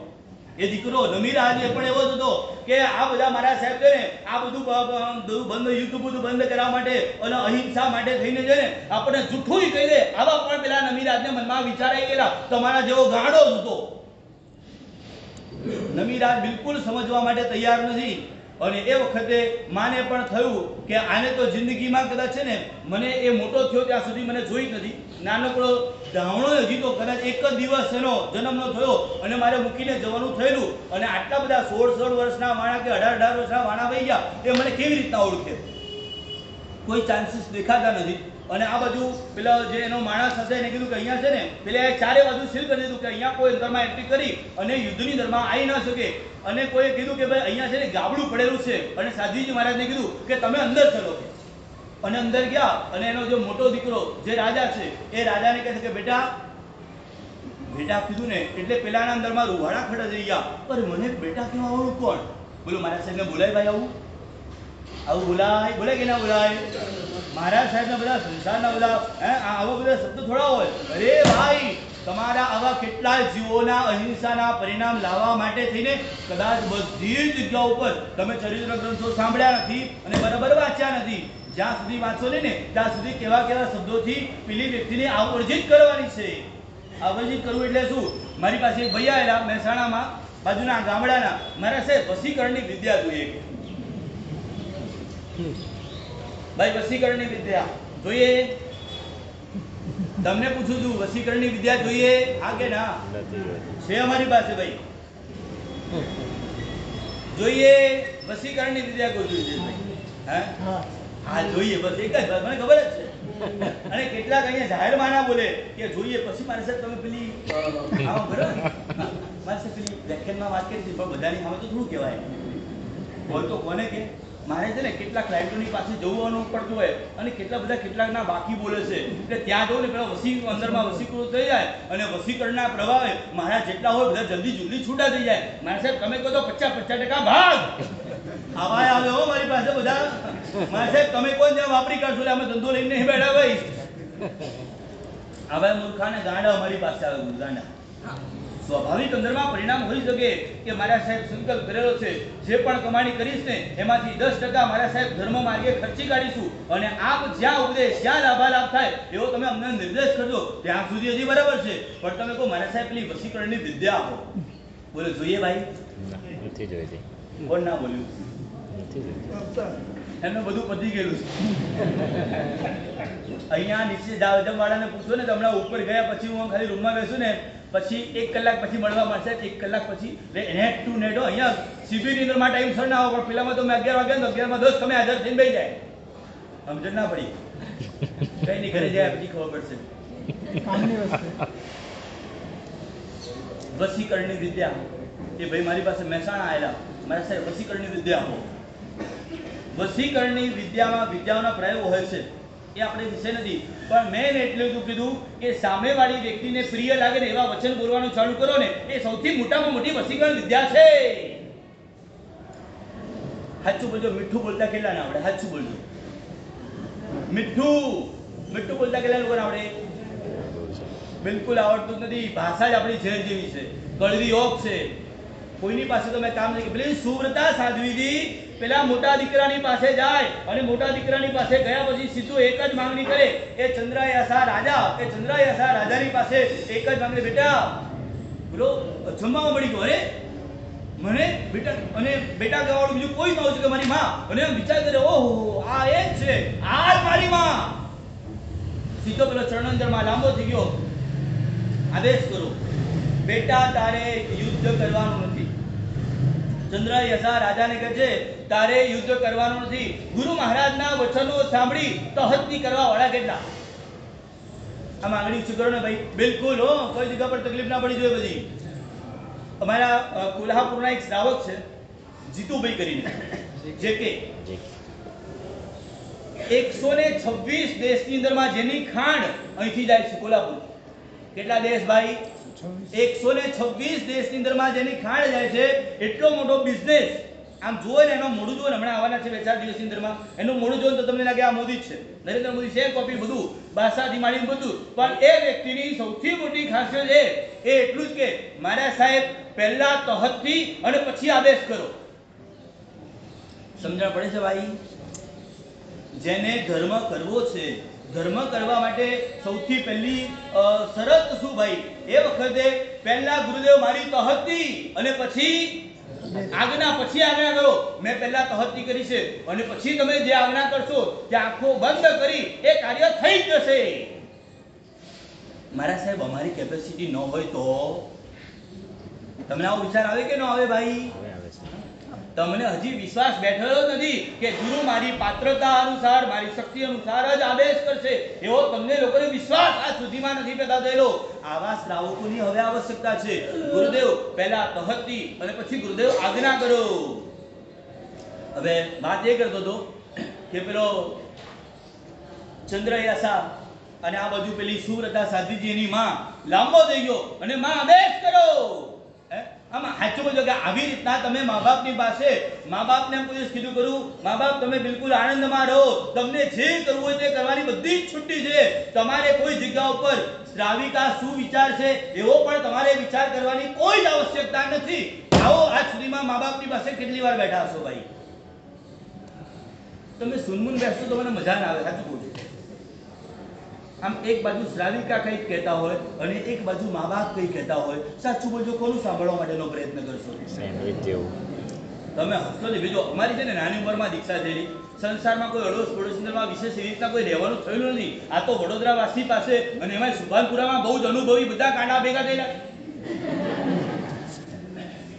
Speaker 1: એ દીકરો નમીરાજ એ પણ એવો જ હતો કે આ બધા મારા સાહેબ છે ને આ બધું બંધ યુદ્ધ બધું બંધ કરવા માટે અને અહિંસા માટે થઈને છે ને આપણે જૂઠું કહી દે, આવા પણ પેલા નમીરાજને મનમાં વિચારાઈ ગયેલા. તમારા જેવો ગાંડો જ હતો. નમીરાજ બિલકુલ સમજવા માટે તૈયાર નથી. અને એ વખતે માને પણ થયું કે આને તો જિંદગીમાં કદાચ છે ને મને એ મોટો થયો ત્યાં સુધી મને જોઈ જ નથી. નાનકડો ધાવણો હજી તો કદાચ એક જ દિવસ એનો જન્મનો થયો અને મારે મૂકીને જવાનું થયેલું. અને આટલા બધા 16 વર્ષના વાણા કે 18 વર્ષના વાણા વહી ગયા એ મને કેવી રીતના ઓળખે? કોઈ ચાન્સીસ દેખાતા નથી. અને આ બાજુ પેલા જે એનો માણસ હશે એને કીધું કે અહીંયા છે ને પેલા ચારે બાજુ સીલ કરી દીધું કે અહીંયા કોઈ અંદરમાં એન્ટ્રી કરી અને યુદ્ધની અંદરમાં આવી ન શકે. અને કોઈએ કીધું કે ભાઈ અહીંયા છે ને ગાબડું પડેલું છે. અને સાધ્વીજી મહારાજને કીધું કે તમે અંદર ચલો. અને અંદર ગયા અને એનો જે મોટો દીકરો જે રાજા છે એ રાજાને કહે છે કે બેટા કીધું ને એટલે પેલાના અંદરમાં રૂવાડા ખડા થઈ ગયા. પર મને બેટા કેવા આવડું કોણ? બોલો મારા સાહેબને બોલાય ભાઈ? આવું બોલાય કે ના બોલાય? મહારાજ સાહેબ બધા સંસારના બધા આવા બધા શબ્દ થોડા હોય. અરે ભાઈ, તમારા આવા કેટલા જીવોના અહિંસાના પરિણામ લાવવા માટે થઈને કદાચ બધી જગ્યા ઉપર તમે ચરિત્ર ગ્રંથો સાંભળ્યા નથી અને બરાબર વાંચ્યા નથી. જ્યાં સુધી વાંચો ને ત્યાં સુધી કેવા કેવા શબ્દોથી પેલી વ્યક્તિને આવર્જિત કરવાની છે. આવર્જિત કરવું એટલે શું? મારી પાસે એક ભાઈ આવેલા મહેસાણામાં, બાજુના ગામડાના. મારા સાહેબ વસીકરણની વિદ્યા જોઈએ ભાઈ, વસીકરણની વિદ્યા જોઈએ. તમને પૂછું છું, વસીકરણની વિદ્યા જોઈએ? હા કે ના? છે અમારી પાસે ભાઈ. જોઈએ વસીકરણની વિદ્યા કોઈ જોઈએ ભાઈ? હા જોઈએ બસ એક જ વાત મને ખબર જ છે. અને કેટલાક અહીંયા જાહેરમાં ના બોલે કે જોઈએ પછી મારે સાહેબ તમે પેલી આમાં બરાબર મારે સાહેબ પેલી વ્યાખ્યાનમાં વાત કરી હતી પણ બધાની સામે તો થોડું કહેવાય બોલ તો કોને કે મારે છે ને કેટલાક ક્લાયન્ટોની પાસે જવાનું પડતું હોય અને કેટલાકના બાકી બોલે છે એટલે ત્યાં જવું ને પેલા અંદરમાં વસીકૃત થઈ જાય અને વસીકરણના પ્રભાવે મારા જેટલા હોય બધા જલ્દી છૂટા થઈ જાય. મારા સાહેબ તમે કહો તો 50% ભાગ આવા આવે હો મારી પાસે બધા. મારા સાહેબ તમે કોઈ જ્યાં વાપરી કાઢશો એટલે અમે ધંધો લઈને નહીં બેઠા ભાઈ. આવા મૂર્ખાને ગાંડા અમારી પાસે આવે ગાંડા. સ્વાભાવિક અંદરમાં પરિણામ હોઈ શકે કે મારા સાહેબ સંકલ્પ કરેલો છે જે પણ કમાણી કરીશ ને એમાંથી 10% મારા સાહેબ ધર્મ માર્ગે ખર્ચી કાઢીશું અને આપ જ્યાં ઉપદેશ જ્યાં લાભાલાભ થાય એવો તમે અમને નિર્દેશ કરજો ત્યાં સુધી હજી બરાબર છે પણ તમે કહો મારા સાહેબ પેલી વશીકરણની વિદ્યા આપો. બોલો જોઈએ ભાઈ?
Speaker 2: નથી જોઈતી.
Speaker 1: કોણ ના બોલ્યું?
Speaker 2: નથી જોઈતી.
Speaker 1: એમનું બધું પતી ગયેલું છે. અહીંયા નીચે વાળાને પૂછો ને તો હમણાં ઉપર ગયા પછી હું ખાલી રૂમમાં બેસું ને પછી 1 કલાક પછી મળવા મળશે 1 કલાક પછી નેટ ટુ નેટ અહીંયા શિબિરની અંદરમાં ટાઈમ સર ના આવો પણ પેલામાં તો મેં 11 વાગ્યા તો 11 માં 10 તમે હાજર થઈને બેસી જાય. સમજણ ના પડી કઈ નહીં ઘરે જાય પછી ખબર પડશે. વશીકરણની વિદ્યા એ ભાઈ મારી પાસે મહેસાણા આવેલા મારા સાહેબ વશીકરણની વિદ્યા આપો. વશીકરણની વિદ્યાઓના પ્રયોગો હોય છે એ આપણે વિષય નથી પણ મેં એટલું કીધું કે સામેવાળી વ્યક્તિને પ્રિય લાગે ને એવા વચન બોલવાનું ચાલુ કરો ને એ સૌથી મોટામાં મોટી વશીકરણ વિદ્યા છે. સાચું બોલજો. મીઠું બોલતા કેટલા ના આવડે? સાચું બોલજો. મીઠું બોલતા કેટલા લોકોને આવડે? બિલકુલ આવડતું જ નથી. ભાષા જ આપણી ઝેર જેવી છે, કડવી ઓક છે. કોઈની પાસે તો મેં કામ નહીં પેલી સુવ્રતા સાધ્વીજી પેલા મોટા દીકરાની પાસે જાય અને મોટા દીકરાની પાસે ગયા પછી સીધું એક જ માંગણી કરે એ ચંદ્રાયસા રાજાની પાસે એક જ માંગણી બેટા બોલો જમવા મળી ગયો અરે મને બેટા અને બેટા કહેવાળું બીજું કોઈ ન હોય કે મારી માં અને એમ વિચાર કરે ઓહો આ એ જ છે આ જ મારી માં. સીધો પેલો ચરણંજરમાં લાંબો થઈ ગયો આદેશ કરો બેટા તારે યુદ્ધ કરવાનું નથી. ચંદ્રયસા રાજાને કહે છે તારે યુદ્ધ કરવાનું નથી. ગુરુ મહારાજના વચનો સાંભળી તહતની કરવા વાળા કેટલા? આ માંગણી શું કરો ને ભાઈ? બિલકુલ હો કોઈ જગ્યા પર તકલીફ ના પડી જોઈએ બધી. અમારા કોલ્હાપુરના એક શ્રાવક છે જીતુભાઈ કરીને જે કે 126 દેશની અંદરમાં જેની ખાંડ અહીંથી જાય છે કોલ્હાપુર. કેટલા દેશ ભાઈ? 126 દેશની અંદરમાં જેની ખાંડ જાય છે એટલો મોટો બિઝનેસ. આમ જુઓ ને એનો મોઢું જુઓ ને હમણાં આવવાના છે 2-4 દિવસની અંદરમાં એનું મોઢું જુઓ તો તમને લાગે આ મોદી જ છે. નરેન્દ્ર મોદી છે કોપી બધું ભાષાથી માંડીને બધું પણ એ વ્યક્તિની સૌથી મોટી ખાસિયત એ એટલું જ કે મારા સાહેબ પહેલા તહતથી અને પછી આદેશ કરો. સમજણ પડે છે ભાઈ? જેને ધર્મ કરવો છે ધર્મ કરવા માટે સૌથી પહેલી શરત શું ભાઈ? એ વખતે પહેલા ગુરુદેવ મારી તહતથી અને પછી આજ્ઞા કરો. મેં પહેલા તહતથી કરી છે અને પછી તમે જે આજ્ઞા કરશો તે આંખો બંધ કરી એ કાર્ય થઈ જ જશે. મારા સાહેબ અમારી કેપેસિટી ન હોય તો તમને આવો વિચાર આવે કે ન આવે ભાઈ? તમને હજી વિશ્વાસ બેઠેલો નથી કે ગુરુ મારી પાત્રતા અનુસાર મારી શક્તિ અનુસાર જ આદેશ કરશે એવો તમને લોકોને વિશ્વાસ આજ સુધીમાં નથી પેદા થયેલો. આવા શ્રાવકોની હવે આવશ્યકતા છે. ગુરુદેવ પહેલા તહતથી અને પછી ગુરુદેવ આજ્ઞા કરો. હવે વાત એ કરતો હતો કે પેલો ચંદ્રયસા અને આ બાજુ પેલી સુવ્રતા સાધ્વીજી એની માં લાંબો થઈ ગયો અને માં આદેશ કરો. આમાં સાચું બોલજો કે આવી રીતના તમે મા બાપની પાસે મા બાપને એમ કોઈ કીધું કરું મા બાપ તમે બિલકુલ આનંદમાં રહો તમને જે કરવું હોય તે કરવાની બધી જ છુટ્ટી છે. તમારે કોઈ જગ્યા ઉપર શ્રાવિકા શું વિચાર છે એવો પણ તમારે વિચાર કરવાની કોઈ જ આવશ્યકતા નથી. આવો આજ સુધીમાં મા બાપની પાસે કેટલી વાર બેઠા હશો ભાઈ? તમે સુનમુન બેસશો તો મને મજા ના આવે. સાચું બોલું આમ એક બાજુ શ્રાવિકા કંઈક કહેતા હોય અને એક બાજુ મા બાપ કંઈક કહેતા હોય. સાચું બોલજો કોનું સાંભળવા માટેનો પ્રયત્ન કરશો? તમે હસતો ને બીજો અમારી છે ને નાની ઉંમરમાં દીક્ષા થયેલી સંસારમાં કોઈ અડોશ પડોશમાં વિશેષ એવી રીતના કોઈ રહેવાનું થયેલું નથી. આ તો વડોદરા વાસી પાસે અને એમાં સુભાનપુરામાં બહુ જ અનુભવી બધા કાંડા ભેગા થયેલા.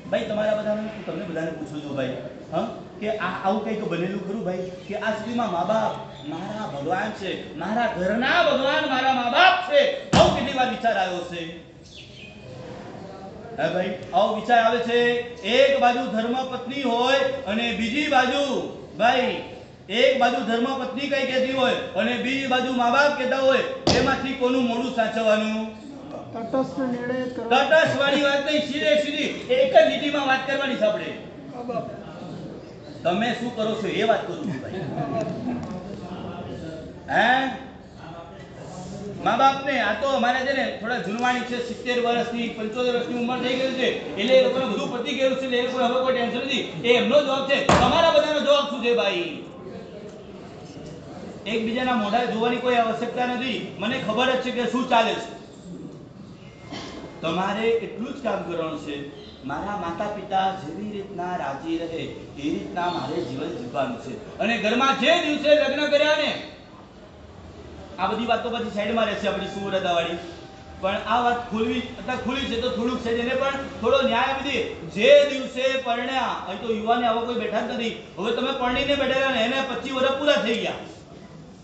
Speaker 1: ભાઈ તમારા બધાને તમને બધાને પૂછું છું ભાઈ હા કે આવું કંઈક બનેલું ખરું ભાઈ કે આ સુધીમાં મા બાપ મારા ભગવાન છે, મારા ઘરના ભગવાન મારા મા બાપ છે, આવું કેટલી વાર વિચાર આવ્યો છે? હે ભાઈ, આવો વિચાર આવે છે? એક બાજુ ધર્મપત્ની હોય અને બીજી બાજુ ભાઈ એક બાજુ ધર્મપત્ની કઈ કહેતી હોય અને બીજી બાજુ મા બાપ કહેતા હોય, એમાંથી કોનું મોઢું સાચવવાનું?
Speaker 3: તટસ્થ નિર્ણય કરવા.
Speaker 1: તટસ્થ વાળી વાત નહીં, સીધે સીધી એક જ લીટીમાં વાત કરવાની છે આપણે. તમે શું કરો છો એ વાત કરું છું ભાઈ. હે મા બાપને આ તો અમારે છે ને થોડા જુનવાણી છે, 70 વર્ષની 75 વર્ષની ઉંમર થઈ ગઈ છે, એટલે એ લોકોને બધું પતી ગયું છે, એટલે એ લોકોને હવે કોઈ ટેન્શન નથી. એ એમનો જવાબ છે. તમારા બધાનો જવાબ શું છે ભાઈ? એકબીજાના મોઢા જોવાની કોઈ આવશ્યકતા નથી. મને ખબર જ છે કે શું ચાલે છે. તમારે એટલું જ કામ કરવાનું છે, મારા માતા પિતા જેવી રીતના રાજી રહે એ રીતના મારે જીવન જીવવાનું છે. અને ઘરમાં જે દિવસે લગ્ન કર્યા ને, આ બધી વાતો પછી સાઈડમાં રહેશે આપણી સુરતા વાળી, પણ આ વાત ખુલી છે તો થોડુંક છે, જેને પણ થોડો ન્યાય આપી દઈએ. જે દિવસે પરણ્યા, અહીં તો યુવાને આવો કોઈ બેઠા જ નથી. હવે તમે પરણીને બેઠેલા ને, એને 25 વર્ષ પૂરા થઈ ગયા,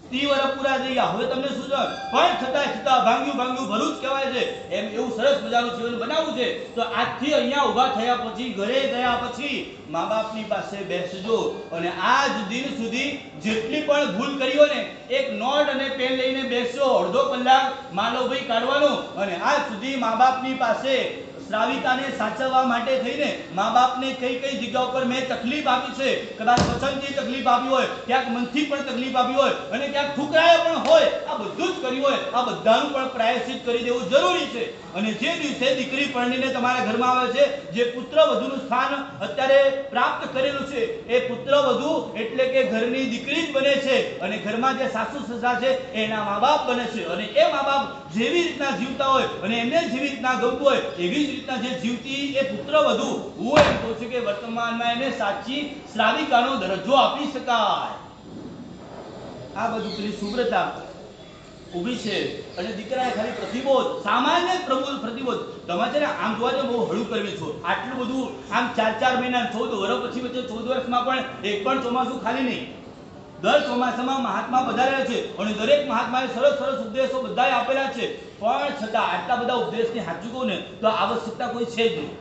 Speaker 1: 30 વર્ષ પૂરા થઈ ગયા, હવે તમને શું છે? પણ છતાં ભાંગ્યું ભરું જ કહેવાય છે એમ એવું સરસ મજાનું જીવન બનાવવું છે. તો આજથી અહીંયા ઊભા થયા પછી, ઘરે ગયા પછી મા બાપની પાસે બેસજો અને આજ દિન સુધી જેટલી પણ ભૂલ કરી હોય ને, એક નોટ અને પેન લઈને બેસજો, અડધો કલાક માનવભાઈ કાઢવાનો અને આજ સુધી મા બાપની પાસે શ્રાવિકાને સાચવવા માટે થઈને મા બાપને કઈ કઈ જગ્યા ઉપર મેં તકલીફ આપી છે, કદાચ વચનથી તકલીફ આપી હોય, ક્યાંક મનથી પણ તકલીફ આપી હોય અને ક્યાંક ઠુકરાયા પણ હોય, આ બધું જ કર્યું હોય, આ બધાનું પણ પ્રાયશ્ચિત કરી દેવું જરૂરી છે. અને જે દિવસે દીકરી પરણીને તમારા ઘરમાં આવે છે, જે પુત્ર વધુનું સ્થાન અત્યારે પ્રાપ્ત કરેલું છે, એ પુત્ર વધુ એટલે કે ઘરની દીકરી જ બને છે અને ઘરમાં જે સાસુ સસરા છે એના મા બાપ બને છે. અને એ મા બાપ જેવી રીતના જીવતા હોય અને એમને જેવી રીતના ગમતું હોય એવી જ રીતના જે જીવતી એ પુત્ર વધુ, હું એમ કહું છું કે વર્તમાનમાં એને સાચી શ્રાવિકાનો દરજ્જો આપી શકાય. આ બધું પેલી સુબ્રતા ઊભી છે અને દીકરાએ ખાલી પ્રતિબોધ, સામાન્ય પ્રતિબોધ. તમે છે ને આમ જોવા જો બહુ હળું કરવી છો, આટલું બધું આમ 4 મહિના 14 વર્ષ પછી વચ્ચે 14 વર્ષમાં પણ એક પણ ચોમાસું ખાલી નહીં. દર ચોમાસામાં મહાત્મા પધારેલા છે અને દરેક મહાત્માએ સરસ ઉપદેશો બધાએ આપેલા છે, પણ છતાં આટલા બધા ઉપદેશની સાચું કહું ને તો આવશ્યકતા કોઈ છે જ નહીં.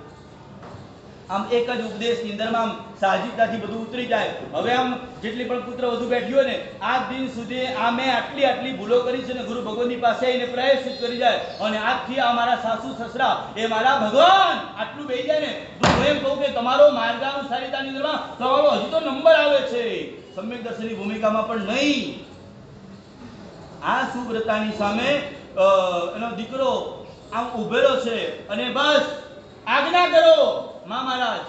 Speaker 1: આમ એક જ ઉપદેશની અંદરમાં આમ સાહજિકતાથી બધું ઉતરી જાય. હવે આમ જેટલી પણ પુત્ર વધુ બેઠી હોય ને, આજ દિન સુધી આ મેં આટલી ભૂલો કરી છે ને, ગુરુ ભગવાનની પાસે આવીને પ્રાયશ્ચિત કરી જાય અને આજથી આ મારા સાસુ સસરા એ મારા ભગવાન આટલું બેસી જાય ને, તો હું એમ કહું કે તમારો માર્ગાનુસારિતાની અંદરમાં તમારો હજી તો નંબર આવે છે, સમ્યક દર્શનની ભૂમિકામાં પણ નહીં. આ સુવ્રતાની સામે એનો દીકરો આમ ઉભેલો છે અને બસ આજ્ઞા કરો મા મહારાજ,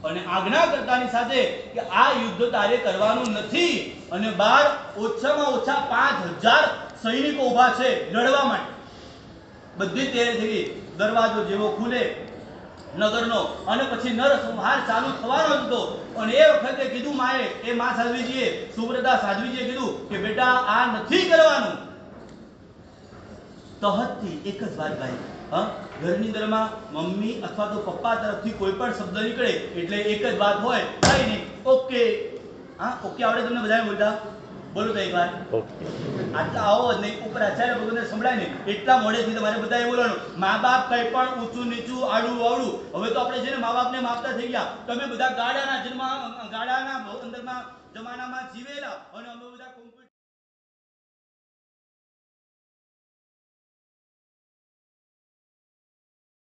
Speaker 1: અને આજ્ઞા કરતાની સાથે કે આ યુદ્ધ તારે કરવાનું નથી અને બહાર ઓછામાં ઓછા 5000 સૈનિકો ઊભા છે લડવા માટે. બધી તૈયારી થઈ ગઈ, દરવાજો જેવો ખુલે નગરનો અને પછી નરસંહાર ચાલુ થવાનો હતો. અને એ વખતે કીધું માએ, એ મા સાધ્વીજીએ, સુવ્રતા સાધ્વીજીએ કીધું કે બેટા આ નથી કરવાનું. તહતથી એક જ વાત ભાઈ, ઘરની અંદરમાં મમ્મી અથવા તો પપ્પા તરફથી કોઈ પણ શબ્દ નીકળે એટલે એક જ વાત હોય, કઈ નહીં, ઓકે. હા, ઓકે આવડે તમને બધાને બોલતા? બોલો તો એકવાર. આટલા આવો જ નહીં, ઉપર આચાર્ય ભગવાનને સંભળાય ને એટલા મોડેથી તમારે બધાએ બોલવાનું. મા બાપ કઈ પણ ઊંચું નીચું આડું અવળું, હવે તો આપણે છે ને મા બાપને માપતા થઈ ગયા. તમે બધા ગાડાના અંદરમાં જમાનામાં જીવેલા અને અમે બધા કોમ્પ્યુટર